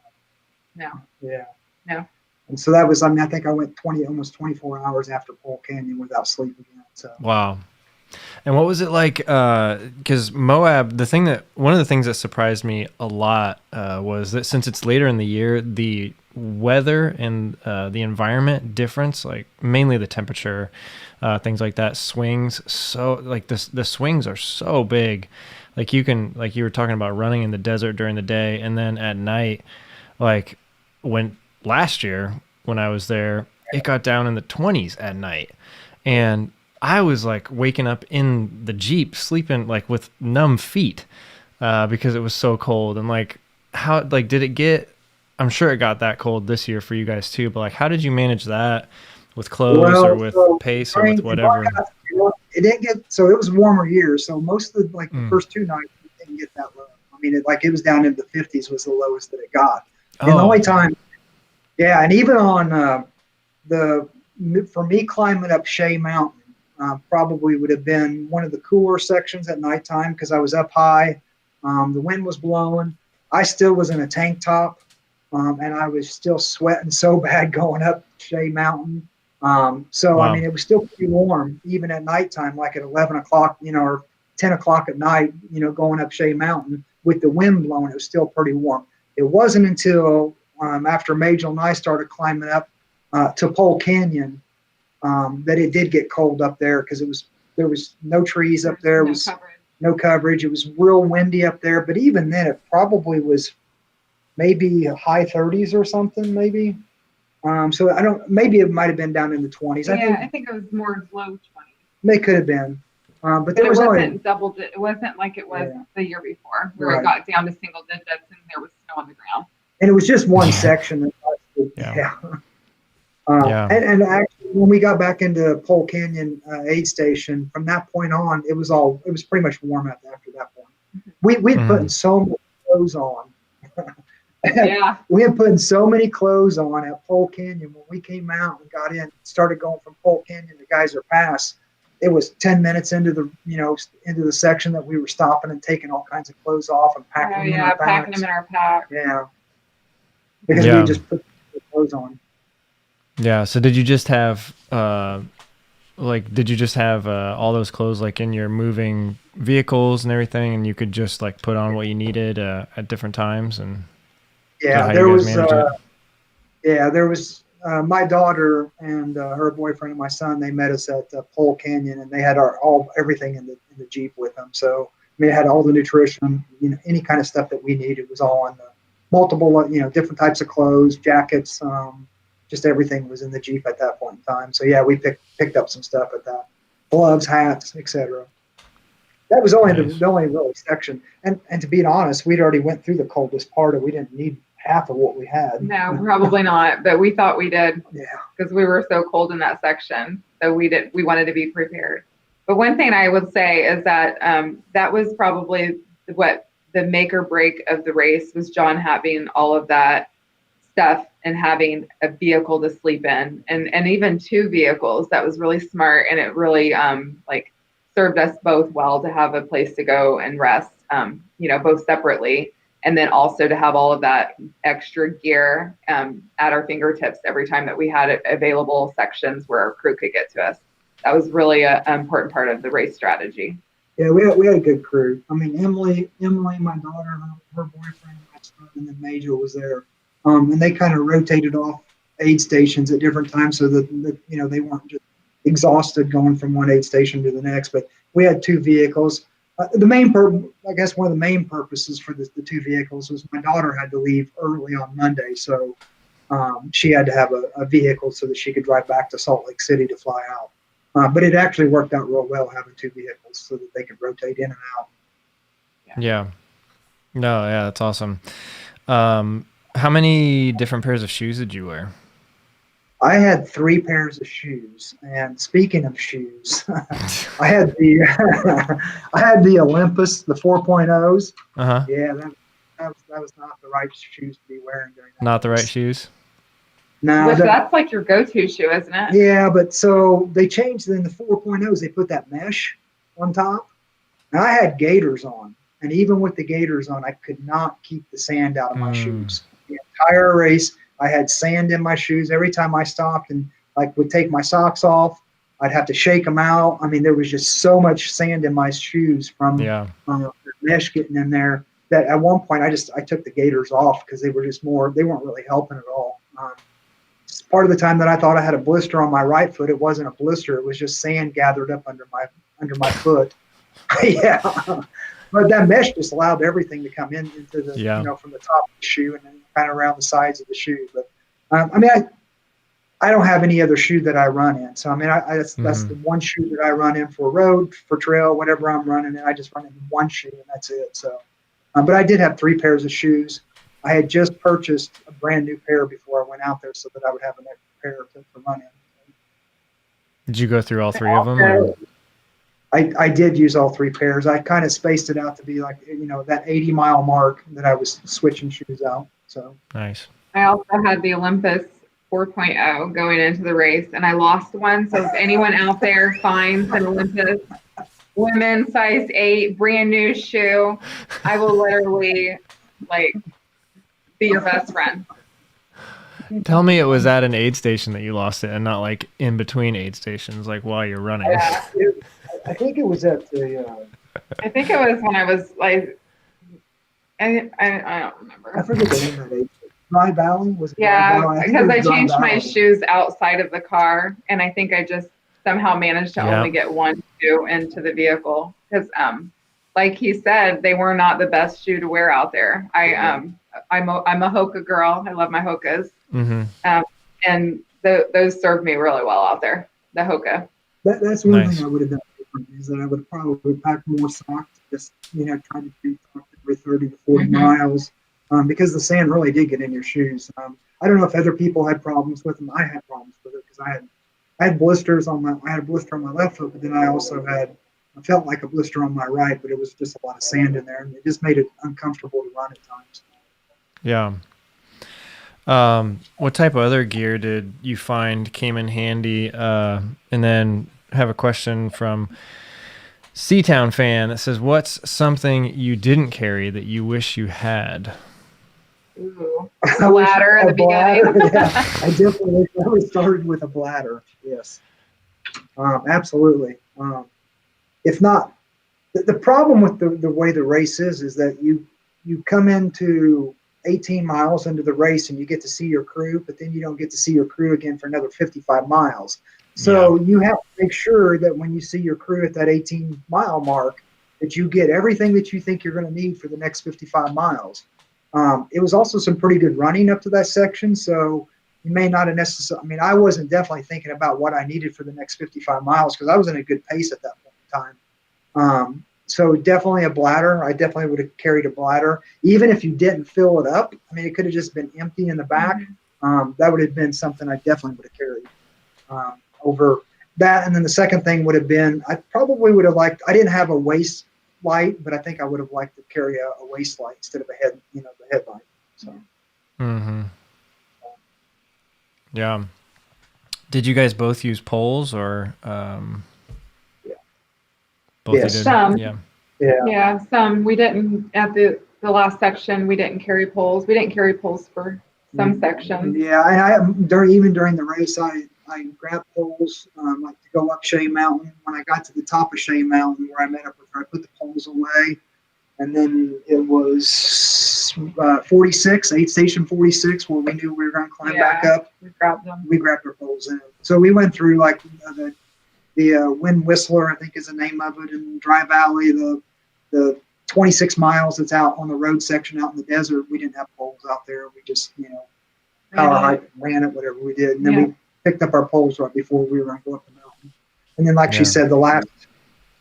No. Yeah. No. And so that was, I think I went almost 24 hours after Pole Canyon without sleep again. So. Wow. And what was it like? Because Moab, one of the things that surprised me a lot was that since it's later in the year, the weather and the environment difference, like mainly the temperature, things like that, swings. So like the swings are so big. Like you were talking about running in the desert during the day, and then at night, like when last year when I was there, it got down in the 20s at night. And I was like waking up in the Jeep, sleeping like with numb feet, because it was so cold. And like, how, like, did it get, I'm sure it got that cold this year for you guys too, but like, how did you manage that with clothes or with pace or with whatever? It didn't get, so it was warmer years. So most of the, like the first 2 nights, it didn't get that low. I mean, it was down into the 50s was the lowest that it got. And the only time, yeah. And even on for me climbing up Shea Mountain, probably would have been one of the cooler sections at nighttime because I was up high. The wind was blowing. I still was in a tank top, and I was still sweating so bad going up Shea Mountain. So, wow. I mean, it was still pretty warm, even at nighttime, like at 11 o'clock, or 10 o'clock at night, going up Shea Mountain with the wind blowing, it was still pretty warm. It wasn't until after Majel and I started climbing up to Pole Canyon that it did get cold up there because there was no trees up there. It was no coverage. It was real windy up there. But even then, it probably was maybe high 30s or something, maybe. So maybe it might have been down in the 20s. Yeah, I think it was more low 20s. They could have been. But there it was wasn't it wasn't like it was the year before where it got down to single digits and there was snow on the ground. And it was just one section. And actually, when we got back into Pole Canyon aid station, from that point on, it was pretty much warm after that point. We'd put so much clothes on. Yeah. We had put so many clothes on at Pole Canyon when we came out and got in, started going from Pole Canyon to Geyser Pass. It was 10 minutes into the section that we were stopping and taking all kinds of clothes off and packing them in our packs. Packing them in our pack. Yeah. Because we just put the clothes on. Yeah. So did you just have all those clothes like in your moving vehicles and everything, and you could just like put on what you needed at different times? And there was my daughter and her boyfriend and my son. They met us at Pole Canyon, and they had everything in the Jeep with them. So we had all the nutrition, any kind of stuff that we needed was all on the multiple, different types of clothes, jackets. Just everything was in the Jeep at that point in time. So yeah, we picked up some stuff at that, gloves, hats, etc. That was only the only really section. And to be honest, we'd already went through the coldest part, and we didn't need half of what we had. No, probably not. But we thought we did. Yeah. Because we were so cold in that section, so we wanted to be prepared. But one thing I would say is that that was probably what the make or break of the race was. John having all of that stuff and having a vehicle to sleep in, and even 2 vehicles. That was really smart, and it really served us both well to have a place to go and rest, both separately, and then also to have all of that extra gear at our fingertips every time that we had available sections where our crew could get to us. That was really an important part of the race strategy. Yeah, we had a good crew. I mean, Emily, my daughter, her boyfriend, my son, and then Majel was there. And they kind of rotated off aid stations at different times so that they weren't just exhausted going from one aid station to the next. But we had 2 vehicles. One of the main purposes for the 2 vehicles was my daughter had to leave early on Monday, so she had to have a vehicle so that she could drive back to Salt Lake City to fly out. But it actually worked out real well having 2 vehicles so that they could rotate in and out. Yeah. No, yeah, that's awesome. How many different pairs of shoes did you wear? I had 3 pairs of shoes. And speaking of shoes, I had the Olympus, the 4.0s. Uh-huh. Yeah, that was not the right shoes to be wearing during that. Not the right shoes? No. That's like your go-to shoe, isn't it? Yeah, but so they changed in the 4.0s. They put that mesh on top. And I had gaiters on. And even with the gaiters on, I could not keep the sand out of my shoes. The entire race, I had sand in my shoes. Every time I stopped and would take my socks off, I'd have to shake them out. I mean, there was just so much sand in my shoes from the mesh getting in there that at one point I took the gaiters off because they weren't really helping at all. Part of the time that I thought I had a blister on my right foot, it wasn't a blister. It was just sand gathered up under my foot. Yeah. But that mesh just allowed everything to come into the, from the top of the shoe and then kind of around the sides of the shoe. But I don't have any other shoe that I run in. So, that's the one shoe that I run in for road, for trail, whatever I'm running in. I just run in one shoe and that's it. So, but I did have 3 pairs of shoes. I had just purchased a brand new pair before I went out there so that I would have an extra pair to run in. Did you go through all 3 of them? Or? I did use all 3 pairs. I kind of spaced it out to be like, that 80-mile mark that I was switching shoes out. So nice. I also had the Olympus 4.0 going into the race, and I lost one. So if anyone out there finds an Olympus women's size 8 brand new shoe, I will literally be your best friend. Tell me it was at an aid station that you lost it and not like in between aid stations, like while you're running. Yeah, I think it was at the. I think it was when I was like, I don't remember. I forget the name of it. Dry Valley was it? Yeah, because I changed my shoes outside of the car, and I think I just somehow managed to only get one shoe into the vehicle because, like he said, they were not the best shoe to wear out there. I'm a Hoka girl. I love my Hokas, and those served me really well out there. The Hoka. That's one thing I would have done different is that I would probably pack more socks, just try to do every 30 to 40 miles, because the sand really did get in your shoes. I don't know if other people had problems with them. I had problems with it because I had blisters I had a blister on my left foot, but then I felt like a blister on my right, but it was just a lot of sand in there, and it just made it uncomfortable to run at times. Yeah. What type of other gear did you find came in handy? And then have a question from Seatown fan that says, what's something you didn't carry that you wish you had? Ooh, a bladder in the beginning. Yeah, I definitely started with a bladder. Yes, absolutely. If not, the problem with the way the race is that you come into 18 miles into the race and you get to see your crew, but then you don't get to see your crew again for another 55 miles. So you have to make sure that when you see your crew at that 18-mile mark, that you get everything that you think you're going to need for the next 55 miles. It was also some pretty good running up to that section, so you may not have necessarily, I wasn't definitely thinking about what I needed for the next 55 miles because I was in a good pace at that point in time. So definitely a bladder. I definitely would have carried a bladder. Even if you didn't fill it up, it could have just been empty in the back. That would have been something I definitely would have carried over that. And then the second thing would have been, I probably would have liked, I didn't have a waist light, but I think I would have liked to carry a waist light instead of the headlight. So. Yeah. Did you guys both use poles or? Both yes. Some. Yeah. Some. We didn't at the last section. We didn't carry poles. We didn't carry poles for some sections. Yeah, even during the race, I grabbed poles like to go up Shea Mountain. When I got to the top of Shea Mountain, where I met up with her, I put the poles away, and then it was 46, aid station 46, where we knew we were going to climb back up. We grabbed them. We grabbed our poles in. So we went through like the Wind Whistler, I think is the name of it, in Dry Valley, the 26 miles that's out on the road section out in the desert. We didn't have poles out there. We just, power hike, ran it, whatever we did. And then we picked up our poles right before we were going to go up the mountain. And then, like she said, the last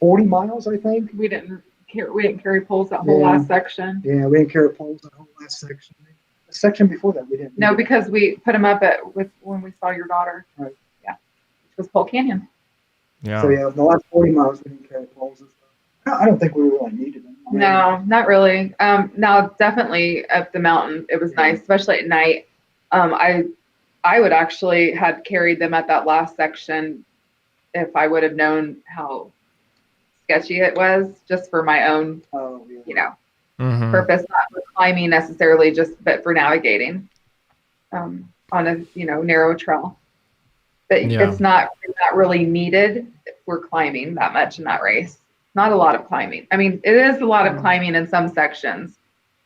40 miles, I think. We didn't carry poles that whole last section. Yeah, we didn't carry poles that whole last section. The section before that, we didn't. No, because we put them up when we saw your daughter. Right. Yeah. Which was Pole Canyon. Yeah. So the last 40 miles we didn't carry poles and stuff. I don't think we really needed them. No, not really. Now definitely up the mountain, it was nice, especially at night. I would actually have carried them at that last section if I would have known how sketchy it was, just for my own, purpose, not for climbing necessarily, but for navigating on a narrow trail. But it's not really needed for climbing that much in that race. Not a lot of climbing. It is a lot of climbing in some sections,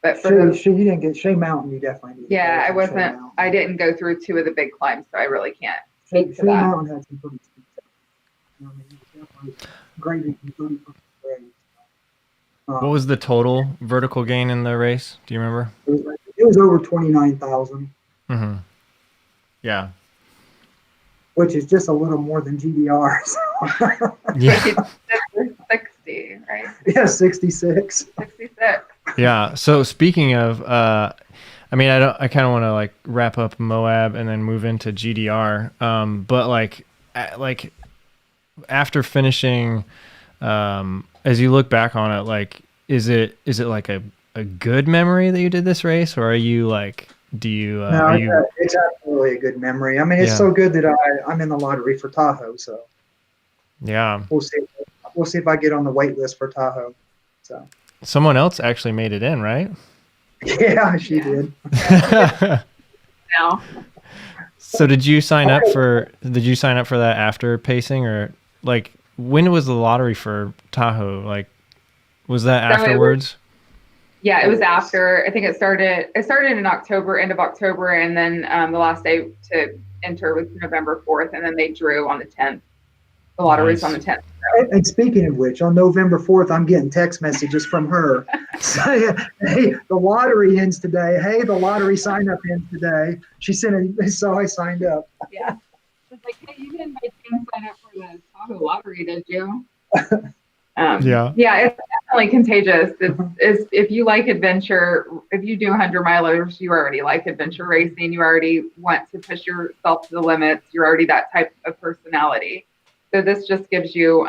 But for You didn't get Shea Mountain. You definitely did. yeah, I didn't go through 2 of the big climbs, so I really can't speak to Shea that. Mountain had some pretty steep sections. I mean, it was definitely graded from 30% grade. What was the total vertical gain in the race? Do you remember? It was over 29,000, Mm-hmm. Yeah. which is just a little more than GDR. So. Yeah. 60, right? Yeah, 66. 66. Yeah. So speaking of, I mean, I kind of want to like wrap up Moab and then move into GDR. But like after finishing, as you look back on it, like, is it like a good memory that you did this race, or are you like, No, it's absolutely a good memory. I mean, it's so good that I'm in the lottery for Tahoe. So yeah, we'll see. We'll see if I get on the wait list for Tahoe. So someone else actually made it in, right? yeah, she did. Now. So did you sign up for that after pacing, or like when was the lottery for Tahoe? Like, was that afterwards? Yeah, it was after. I think it started in October, end of October, and then the last day to enter was November 4th, and then they drew on the 10th. The lottery was on the 10th. And speaking of which, on November 4th, I'm getting text messages from her saying, hey, the lottery ends today. Hey, the lottery sign up ends today. She sent it, so I signed up. Yeah. It's like, hey, you didn't by chance sign up for the Tahoe lottery, did you? Yeah, it's definitely contagious. It's if you like adventure, if you do 100-milers, you already like adventure racing. You already want to push yourself to the limits. You're already that type of personality. So this just gives you,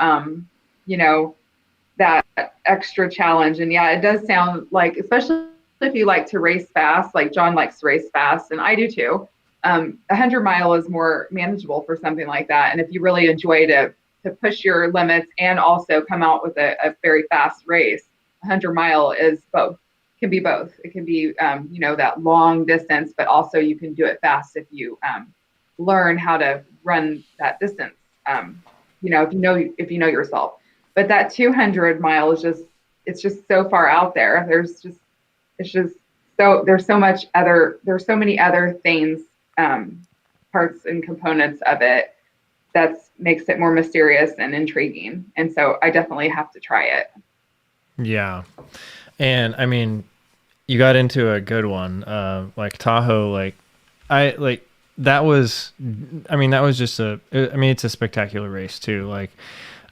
that extra challenge. And yeah, it does sound like, especially if you like to race fast, like John likes to race fast, and I do too. 100-mile is more manageable for something like that. And if you really enjoy to push your limits and also come out with a very fast race, 100-mile is both. It can be both. It can be, that long distance, but also you can do it fast if you learn how to run that distance. If you know yourself. But that 200-mile is it's just so far out there. There's so many other things, parts and components of it that makes it more mysterious and intriguing. And so I definitely have to try it. Yeah. And I mean, you got into a good one, like Tahoe, that was just it's a spectacular race too. Like,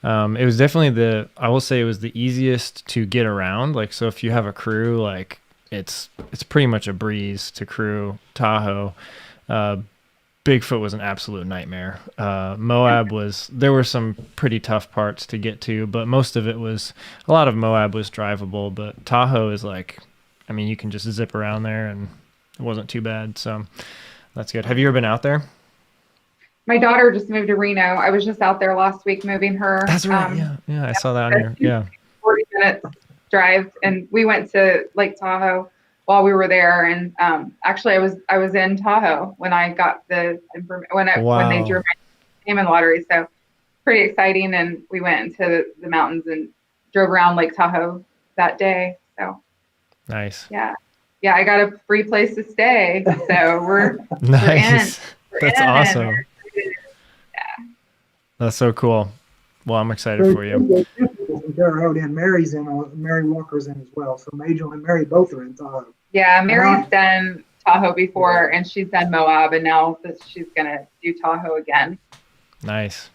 it was definitely I will say it was the easiest to get around. Like, so if you have a crew, like it's pretty much a breeze to crew Tahoe. Bigfoot was an absolute nightmare. Moab there were some pretty tough parts to get to, but a lot of Moab was drivable, but Tahoe is like, I mean, you can just zip around there and it wasn't too bad. So that's good. Have you ever been out there? My daughter just moved to Reno. I was just out there last week moving her. That's right. Yeah. I saw that on here. Yeah. 40 minutes drive, and we went to Lake Tahoe while we were there. And actually, I was in Tahoe when I got the information when they drew my name in the lottery. So pretty exciting. And we went into the mountains and drove around Lake Tahoe that day. So nice. Yeah, I got a free place to stay. So we're nice. That's awesome. Yeah. That's so cool. Well, I'm excited for you. Terre Haute and Mary Walker's in as well. So Majel and Mary both are in Tahoe. Yeah, Mary's done Tahoe before, and she's done Moab, and now she's gonna do Tahoe again. Nice.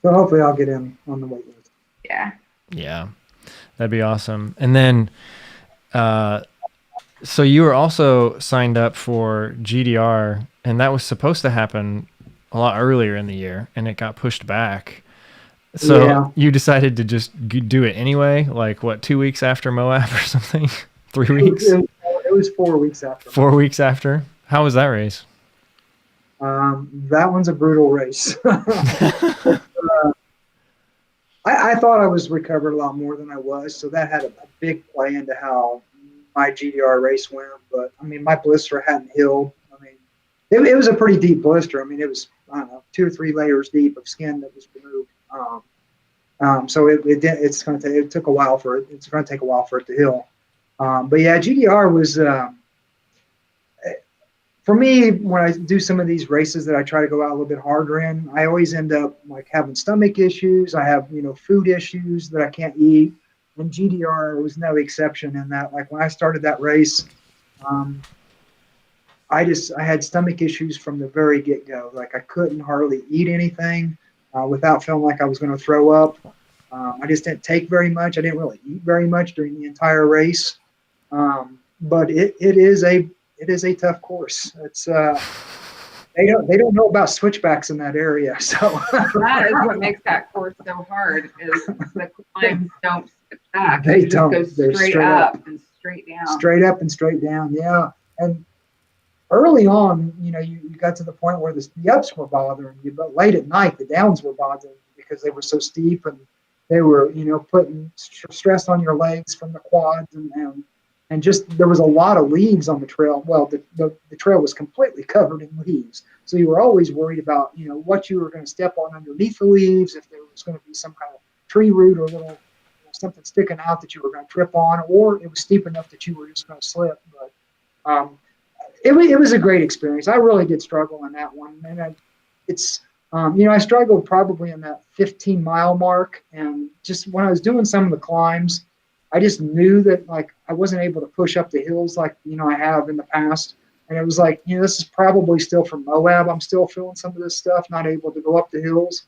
So hopefully I'll get in on the wait list. Yeah. Yeah, that'd be awesome. And then, so you were also signed up for GDR, and that was supposed to happen a lot earlier in the year, and it got pushed back. So you decided to just do it anyway, like what, 2 weeks after Moab or something? 3 weeks? It was 4 weeks after. 4 weeks after? How was that race? That one's a brutal race. I thought I was recovered a lot more than I was, so that had a big play into how my GDR race went. But I mean, my blister hadn't healed. I mean, it was a pretty deep blister. I mean, it was, I don't know, 2 or 3 layers deep of skin that was removed. So it took a while for it. It's going to take a while for it to heal. But yeah, GDR was, for me, when I do some of these races that I try to go out a little bit harder in, I always end up like having stomach issues. I have, food issues that I can't eat. And GDR was no exception in that. Like when I started that race, um, I had stomach issues from the very get go. Like I couldn't hardly eat anything without feeling like I was going to throw up. I just didn't take very much. I didn't really eat very much during the entire race. But it is a tough course. It's they don't know about switchbacks in that area. So that is what makes that course so hard. Is the climbs don't switch back. They just don't. Go They're straight up and straight down. Straight up and straight down. Yeah. And early on, you got to the point where the ups were bothering you, but late at night the downs were bothering you because they were so steep and they were, putting stress on your legs from the quads and just there was a lot of leaves on the trail. Well, the trail was completely covered in leaves, so you were always worried about what you were going to step on underneath the leaves, if there was going to be some kind of tree root or little something sticking out that you were going to trip on, or it was steep enough that you were just going to slip. But it was a great experience. I really did struggle in that one, and I struggled probably in that 15-mile mark, and just when I was doing some of the climbs, I just knew that like I wasn't able to push up the hills like I have in the past, and it was like this is probably still from Moab. I'm still feeling some of this stuff, not able to go up the hills,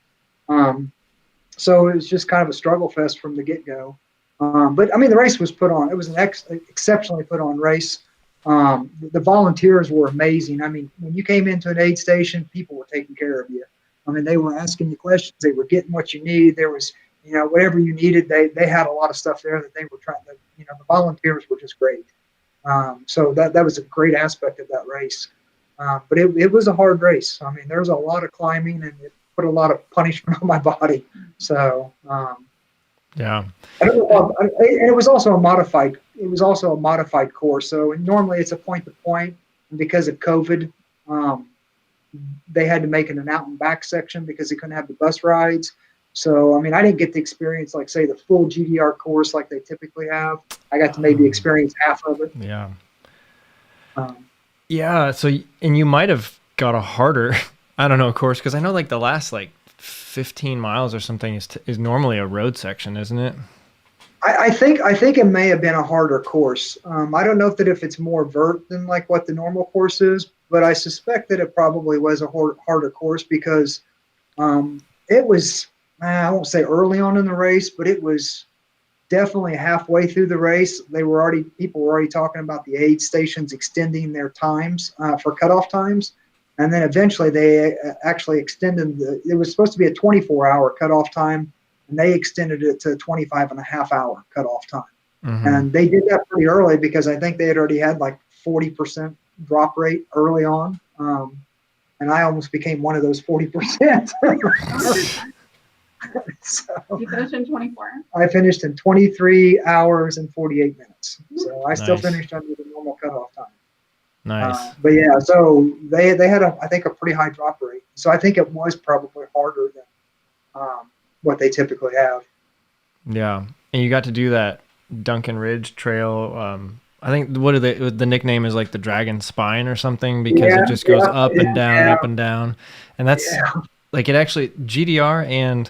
so it was just kind of a struggle fest from the get-go. But I mean, the race was put on. It was an exceptionally put on race. The volunteers were amazing. I mean, when you came into an aid station, people were taking care of you. I mean, they were asking you questions. They were getting what you needed. There was, whatever you needed, they had a lot of stuff there that they were trying to, the volunteers were just great. So that was a great aspect of that race. But it was a hard race. I mean, there was a lot of climbing and it put a lot of punishment on my body. So, yeah. and it was also a modified course. So normally it's a point to point, and because of COVID, they had to make it an out and back section because they couldn't have the bus rides. So I mean, I didn't get to experience like say the full GDR course like they typically have. I got to maybe experience half of it. Yeah. Yeah. So and you might have got a harder, I don't know, course, because I know like the last like 15 miles or something is normally a road section, isn't it? I think it may have been a harder course. I don't know if it's more vert than like what the normal course is, but I suspect that it probably was a harder course because it was, I won't say early on in the race, but it was definitely halfway through the race. People were already talking about the aid stations extending their times for cutoff times. And then eventually they actually extended it was supposed to be a 24-hour cutoff time, and they extended it to a 25.5-hour cutoff time. Mm-hmm. And they did that pretty early because I think they had already had like 40% drop rate early on. And I almost became one of those 40%. So, you finished in 24? I finished in 23 hours and 48 minutes. So I still finished under the normal cutoff time. Nice. But yeah, so they had I think a pretty high drop rate. So I think it was probably harder than what they typically have. Yeah, and you got to do that Duncan Ridge Trail. I think the nickname is like the Dragon Spine or something because it just goes up and down, and that's like it actually GDR and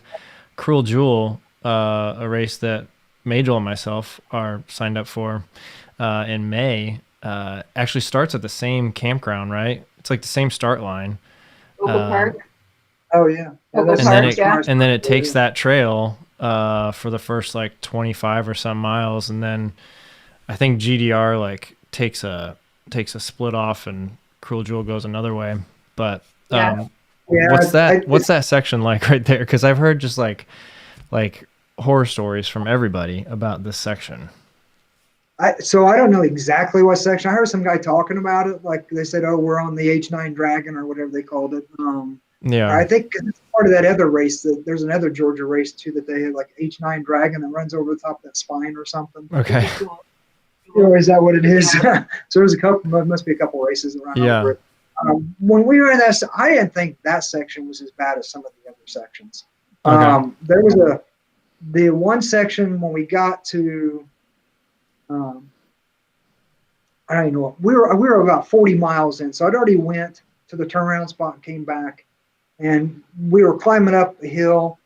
Cruel Jewel, a race that Majel and myself are signed up for in May. Actually starts at the same campground, right? It's like the same start line. Park. Oh yeah. And then it takes that trail for the first like 25 or some miles, and then I think GDR like takes a split off, and Cruel Jewel goes another way. But what's that section like right there? Because I've heard just like horror stories from everybody about this section. So I don't know exactly what section. I heard some guy talking about it. Like they said, oh, we're on the H9 Dragon or whatever they called it. I think it's part of that other race. There's another Georgia race too that they had like H9 Dragon that runs over the top of that spine or something. Okay. Or is that what it is? So there's must be a couple races around over it. When we were in that, I didn't think that section was as bad as some of the other sections. Okay. There was the one section when we got to I don't even know. We were about 40 miles in, so I'd already went to the turnaround spot and came back, and we were climbing up a hill,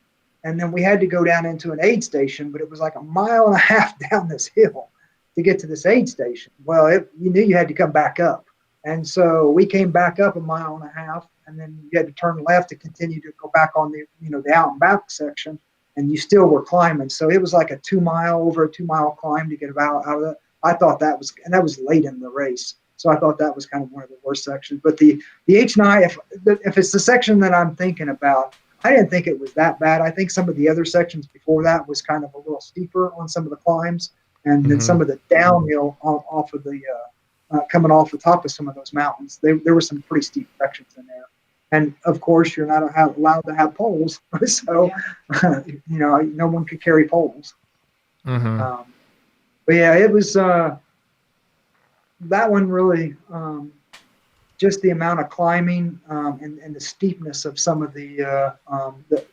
and then we had to go down into an aid station, but it was like a mile and a half down this hill to get to this aid station. Well, you knew you had to come back up, and so we came back up a mile and a half, and then you had to turn left to continue to go back on the the out and back section, and you still were climbing. So it was like over a 2 mile climb to get out of it. I thought that was late in the race. So I thought that was kind of one of the worst sections. But the H9, if it's the section that I'm thinking about, I didn't think it was that bad. I think some of the other sections before that was kind of a little steeper on some of the climbs, and then some of the downhill off of the coming off the top of some of those mountains. There were some pretty steep sections in there. And of course, you're not allowed to have poles, so no one could carry poles. Mm-hmm. But yeah, it was that one really. Just the amount of climbing and the steepness of some of the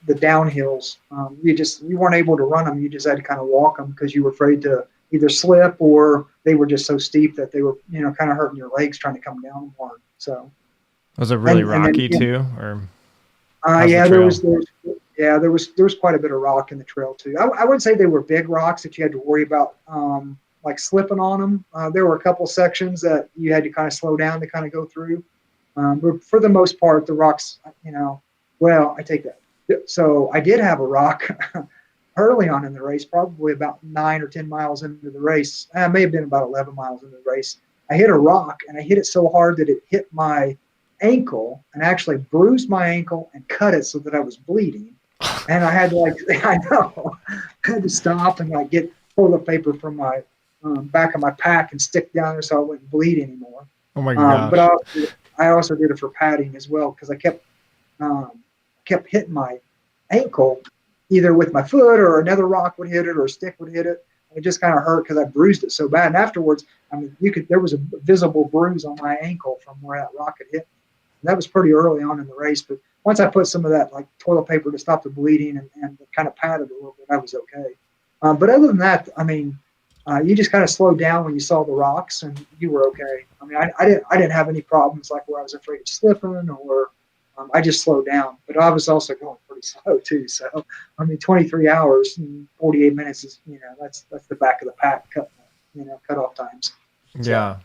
downhills. You weren't able to run them. You just had to kind of walk them because you were afraid to either slip, or they were just so steep that they were kind of hurting your legs trying to come down one. So was it really rocky too, or? Yeah, there was quite a bit of rock in the trail too. I wouldn't say they were big rocks that you had to worry about like slipping on them. There were a couple sections that you had to kind of slow down to kind of go through. But for the most part, the rocks, well, I take that. So I did have a rock early on in the race, probably about 9 or 10 miles into the race. It may have been about 11 miles into the race. I hit a rock, and I hit it so hard that it hit my ankle and actually bruised my ankle and cut it so that I was bleeding. And I had to I had to stop and get toilet paper from my back of my pack and stick down there so I wouldn't bleed anymore. Oh my gosh. But I also did it for padding as well, because I kept hitting my ankle either with my foot, or another rock would hit it, or a stick would hit it. And it just kind of hurt because I bruised it so bad. And afterwards, there was a visible bruise on my ankle from where that rock had hit me. And that was pretty early on in the race. But once I put some of that toilet paper to stop the bleeding and kind of padded a little bit, I was okay. But other than that, you just kind of slowed down when you saw the rocks, and you were okay. I didn't have any problems where I was afraid of slipping, or I just slowed down. But I was also going pretty slow too. So 23 hours and 48 minutes is that's the back of the pack cut off times. Yeah.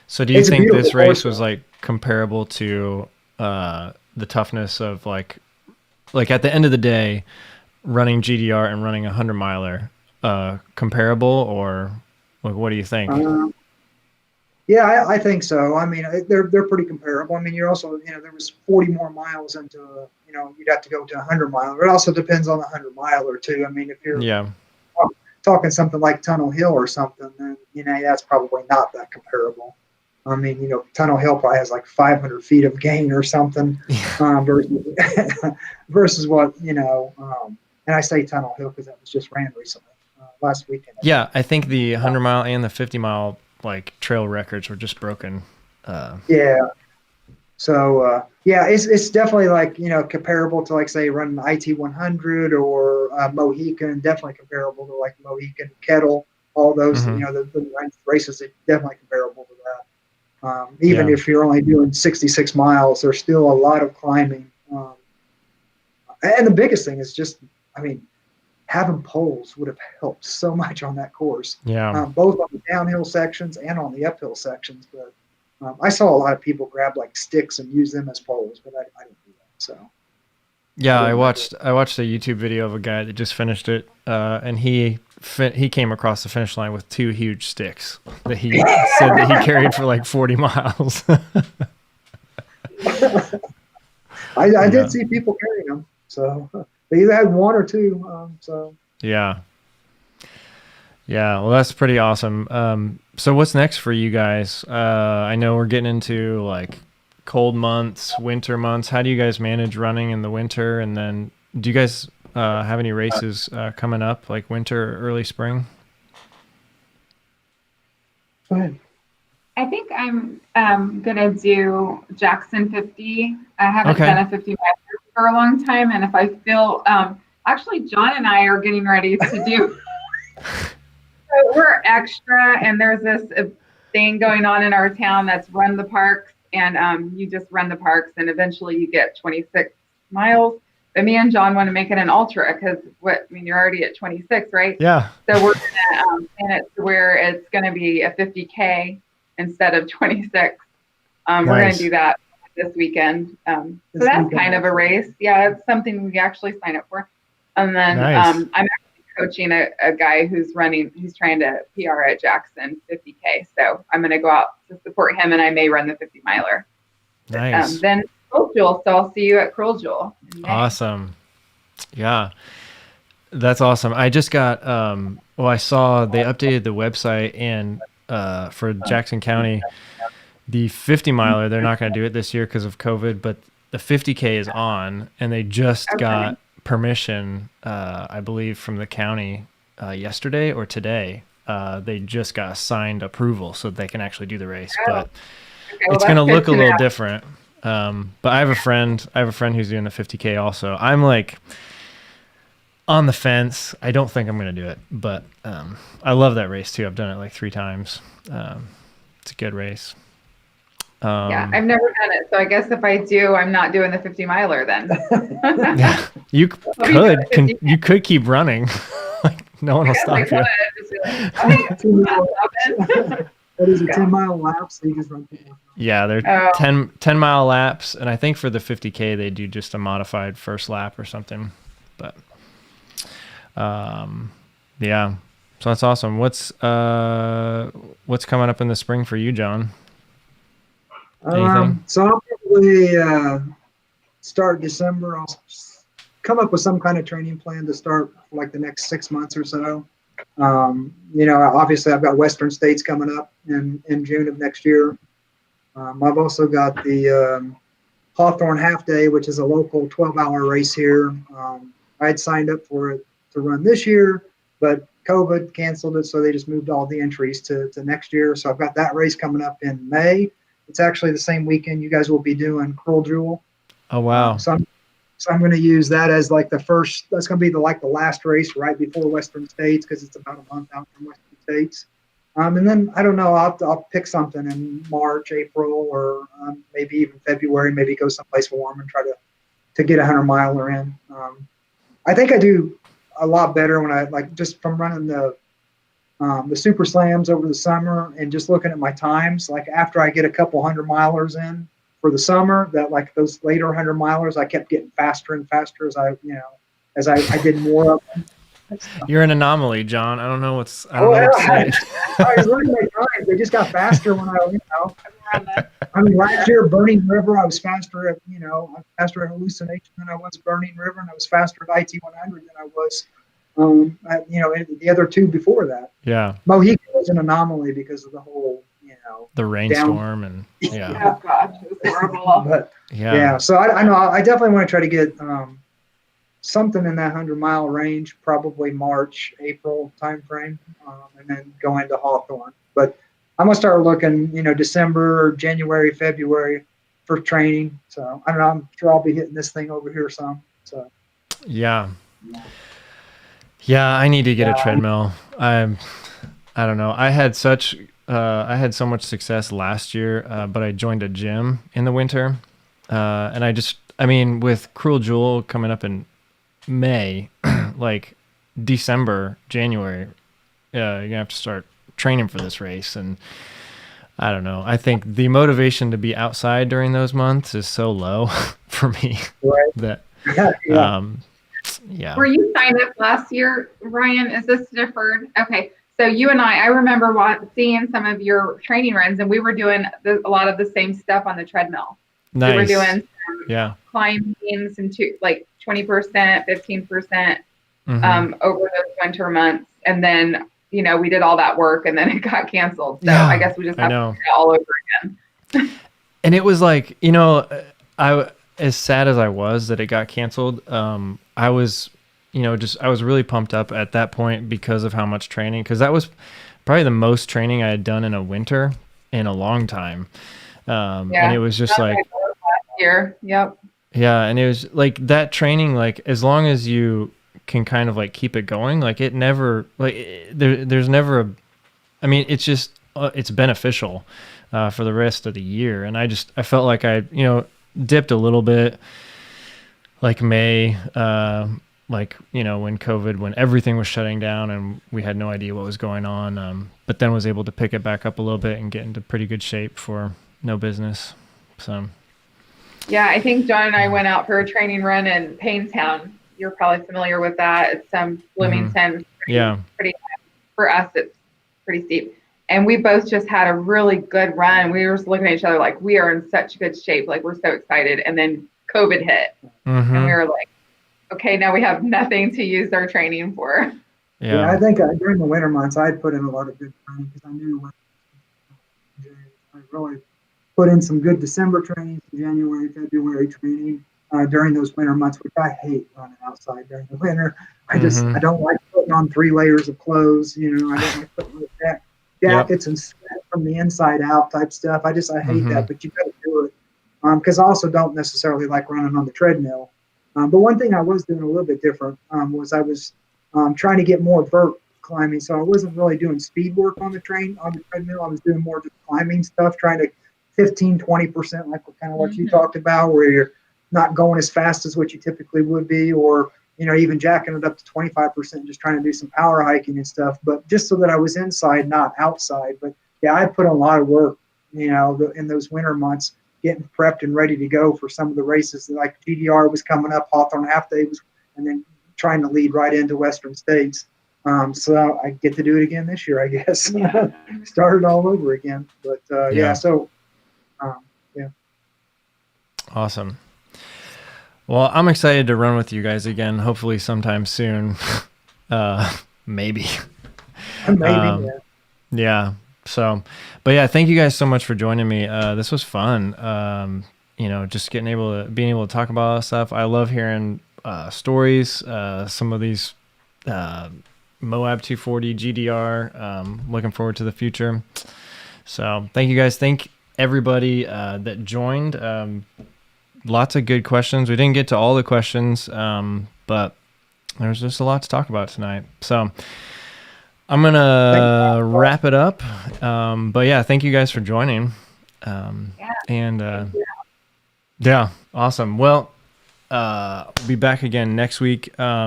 So do you think this race was comparable to the toughness of like at the end of the day, running GDR and running a 100-miler? Comparable, or what do you think? Yeah, I think so. They're pretty comparable. You're also, there was 40 more miles into, you'd have to go to a 100-miler. It also depends on the 100-miler too. If you're talking something like Tunnel Hill or something, then, that's probably not that comparable. Tunnel Hill probably has 500 feet of gain or something, versus what, and I say Tunnel Hill because that was just ran recently. Last weekend. Yeah, I think the 100-mile and the 50-mile trail records were just broken. Yeah. So it's definitely comparable to say running IT 100 or Mohican. Definitely comparable to Mohican, Kettle, all those. The races are definitely comparable to that. Even if you're only doing 66 miles, there's still a lot of climbing. And the biggest thing is just, having poles would have helped so much on that course. Yeah. Both on the downhill sections and on the uphill sections. But I saw a lot of people grab sticks and use them as poles, but I didn't do that. So. Yeah, I watched a YouTube video of a guy that just finished it, and he came across the finish line with 2 huge sticks that he said that he carried for 40 miles. I did see people carrying them, so. They either had 1 or 2. Yeah. Well, that's pretty awesome. So what's next for you guys? I know we're getting into cold months, winter months. How do you guys manage running in the winter? And then do you guys have any races coming up, winter or early spring? Go ahead. I think I'm gonna do Jackson 50. I haven't done a 50 miler for a long time, and if I feel actually John and I are getting ready to do so we're extra, and there's this thing going on in our town that's run the parks, and you just run the parks, and eventually you get 26 miles. But me and John want to make it an ultra because you're already at 26, right? Yeah. So we're gonna plan it to where it's gonna be a 50K instead of 26. We're gonna do that this weekend. So that's kind of a race. Yeah, it's something we actually sign up for. And then I'm actually coaching a guy who's trying to PR at Jackson 50K. So I'm gonna go out to support him, and I may run the 50 miler. Nice. Then Cruel Jewel. So I'll see you at Cruel Jewel. Awesome. Yeah. That's awesome. I just got, I saw they updated the website, and for Jackson County, the 50 miler, they're not going to do it this year because of COVID, but the 50K is on, and they just got permission, I believe, from the county yesterday or today. They just got signed approval so they can actually do the race, but it's going to look a little different. But I have a friend who's doing the 50K also. I'm like on the fence. I don't think I'm going to do it, but I love that race too. I've done it like 3 times. It's a good race. Yeah, I've never done it. So I guess if I do, I'm not doing the 50 miler then. Yeah, you could keep running. Like no one will stop you. What is it, 10-mile laps? So you just run 10 miles. Yeah, they're 10-mile laps, and I think for the 50K they do just a modified first lap or something. But yeah, so that's awesome. What's coming up in the spring for you, John? Anything? So I'll probably start December. I'll come up with some kind of training plan to start for like the next 6 months or so. Obviously I've got Western States coming up in June of next year. I've also got the Hawthorne Half Day, which is a local 12-hour race here. I had signed up for it to run this year, but COVID canceled it, so they just moved all the entries to next year. So I've got that race coming up in May. It's actually the same weekend you guys will be doing Cruel Jewel. Oh wow! So I'm going to use that as like the first. That's going to be the last race right before Western States because it's about a month out from Western States. And then I don't know. I'll pick something in March, April, or maybe even February. Maybe go someplace warm and try to get a 100-miler in. I think I do a lot better when I just from running the super slams over the summer and just looking at my times. Like after I get a couple 100-milers in for the summer, that like those later 100-milers, I kept getting faster and faster as I did more of them. You're an anomaly, John. I don't know what to say. I was looking at my times. They just got faster when last year, Burning River, I was faster at, faster at Hallucination than I was Burning River, and I was faster at IT 100 than I was, the other 2 before that. Yeah. Mohican was an anomaly because of the whole, the rainstorm and Oh gosh, it was horrible. But so I know I definitely want to try to get something in that 100-mile range, probably March, April timeframe, and then go into Hawthorne. But I'm gonna start looking, December, January, February for training. So I don't know. I'm sure I'll be hitting this thing over here some. So yeah, I need to get a treadmill. I don't know. I had so much success last year, but I joined a gym in the winter, and with Cruel Jewel coming up in May, like December, January, you're gonna have to start training for this race. And I don't know. I think the motivation to be outside during those months is so low for me that, Were you signed up last year, Ryan? Is this different? Okay. So you and I remember seeing some of your training runs, and we were doing a lot of the same stuff on the treadmill. Nice. We were doing climbing some 20%, 15% over those winter months. And then, we did all that work and then it got canceled. So I guess we just have to do it all over again. And it was like, as sad as I was that it got canceled, I was, I was really pumped up at that point because of how much training, because that was probably the most training I had done in a winter in a long time. And it was just like last year. Yep. Yeah. And it was like that training, like as long as you can kind of like keep it going, like it never, like there's never it's just it's beneficial for the rest of the year. And I felt like I, dipped a little bit like May, when everything was shutting down and we had no idea what was going on. But then was able to pick it back up a little bit and get into pretty good shape for no business. So. Yeah, I think John and I went out for a training run in Paintown. You're probably familiar with that. It's Bloomington. Pretty for us, it's pretty steep. And we both just had a really good run. We were just looking at each other like, we are in such good shape. Like, we're so excited. And then COVID hit. And we were like, okay, now we have nothing to use our training for. Yeah, I think during the winter months, I put in a lot of good training because I knew I really put in some good December training, January, February training during those winter months, which I hate running outside during the winter. I don't like putting on 3 layers of clothes. I don't like putting on jackets and sweat from the inside out type stuff. I hate that, but you got to do it. Because I also don't necessarily like running on the treadmill. But one thing I was doing a little bit different was I was trying to get more vert climbing. So I wasn't really doing speed work on the treadmill. I was doing more just climbing stuff, trying to 15-20%, like kind of what you talked about, where you're not going as fast as what you typically would be, or even jacking it up to 25%, just trying to do some power hiking and stuff, but just so that I was inside, not outside. But yeah, I put a lot of work, in those winter months, getting prepped and ready to go for some of the races. Like GDR was coming up, Hawthorne Half Day was, and then trying to lead right into Western States. So I get to do it again this year, I guess. Started all over again. But Awesome. Well, I'm excited to run with you guys again, hopefully sometime soon. Maybe. Yeah. So, but yeah, thank you guys so much for joining me. This was fun. Just being able to talk about all that stuff. I love hearing stories, some of these Moab 240 GDR. Looking forward to the future. So thank you guys. Thank everybody that joined. Lots of good questions. We didn't get to all the questions, but there's just a lot to talk about tonight. So I'm going to wrap it up. But yeah, thank you guys for joining. Awesome. Well, we'll be back again next week.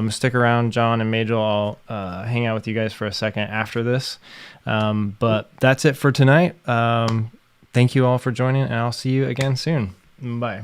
Stick around, John and Majel. I'll hang out with you guys for a second after this. But that's it for tonight. Thank you all for joining, and I'll see you again soon. Bye.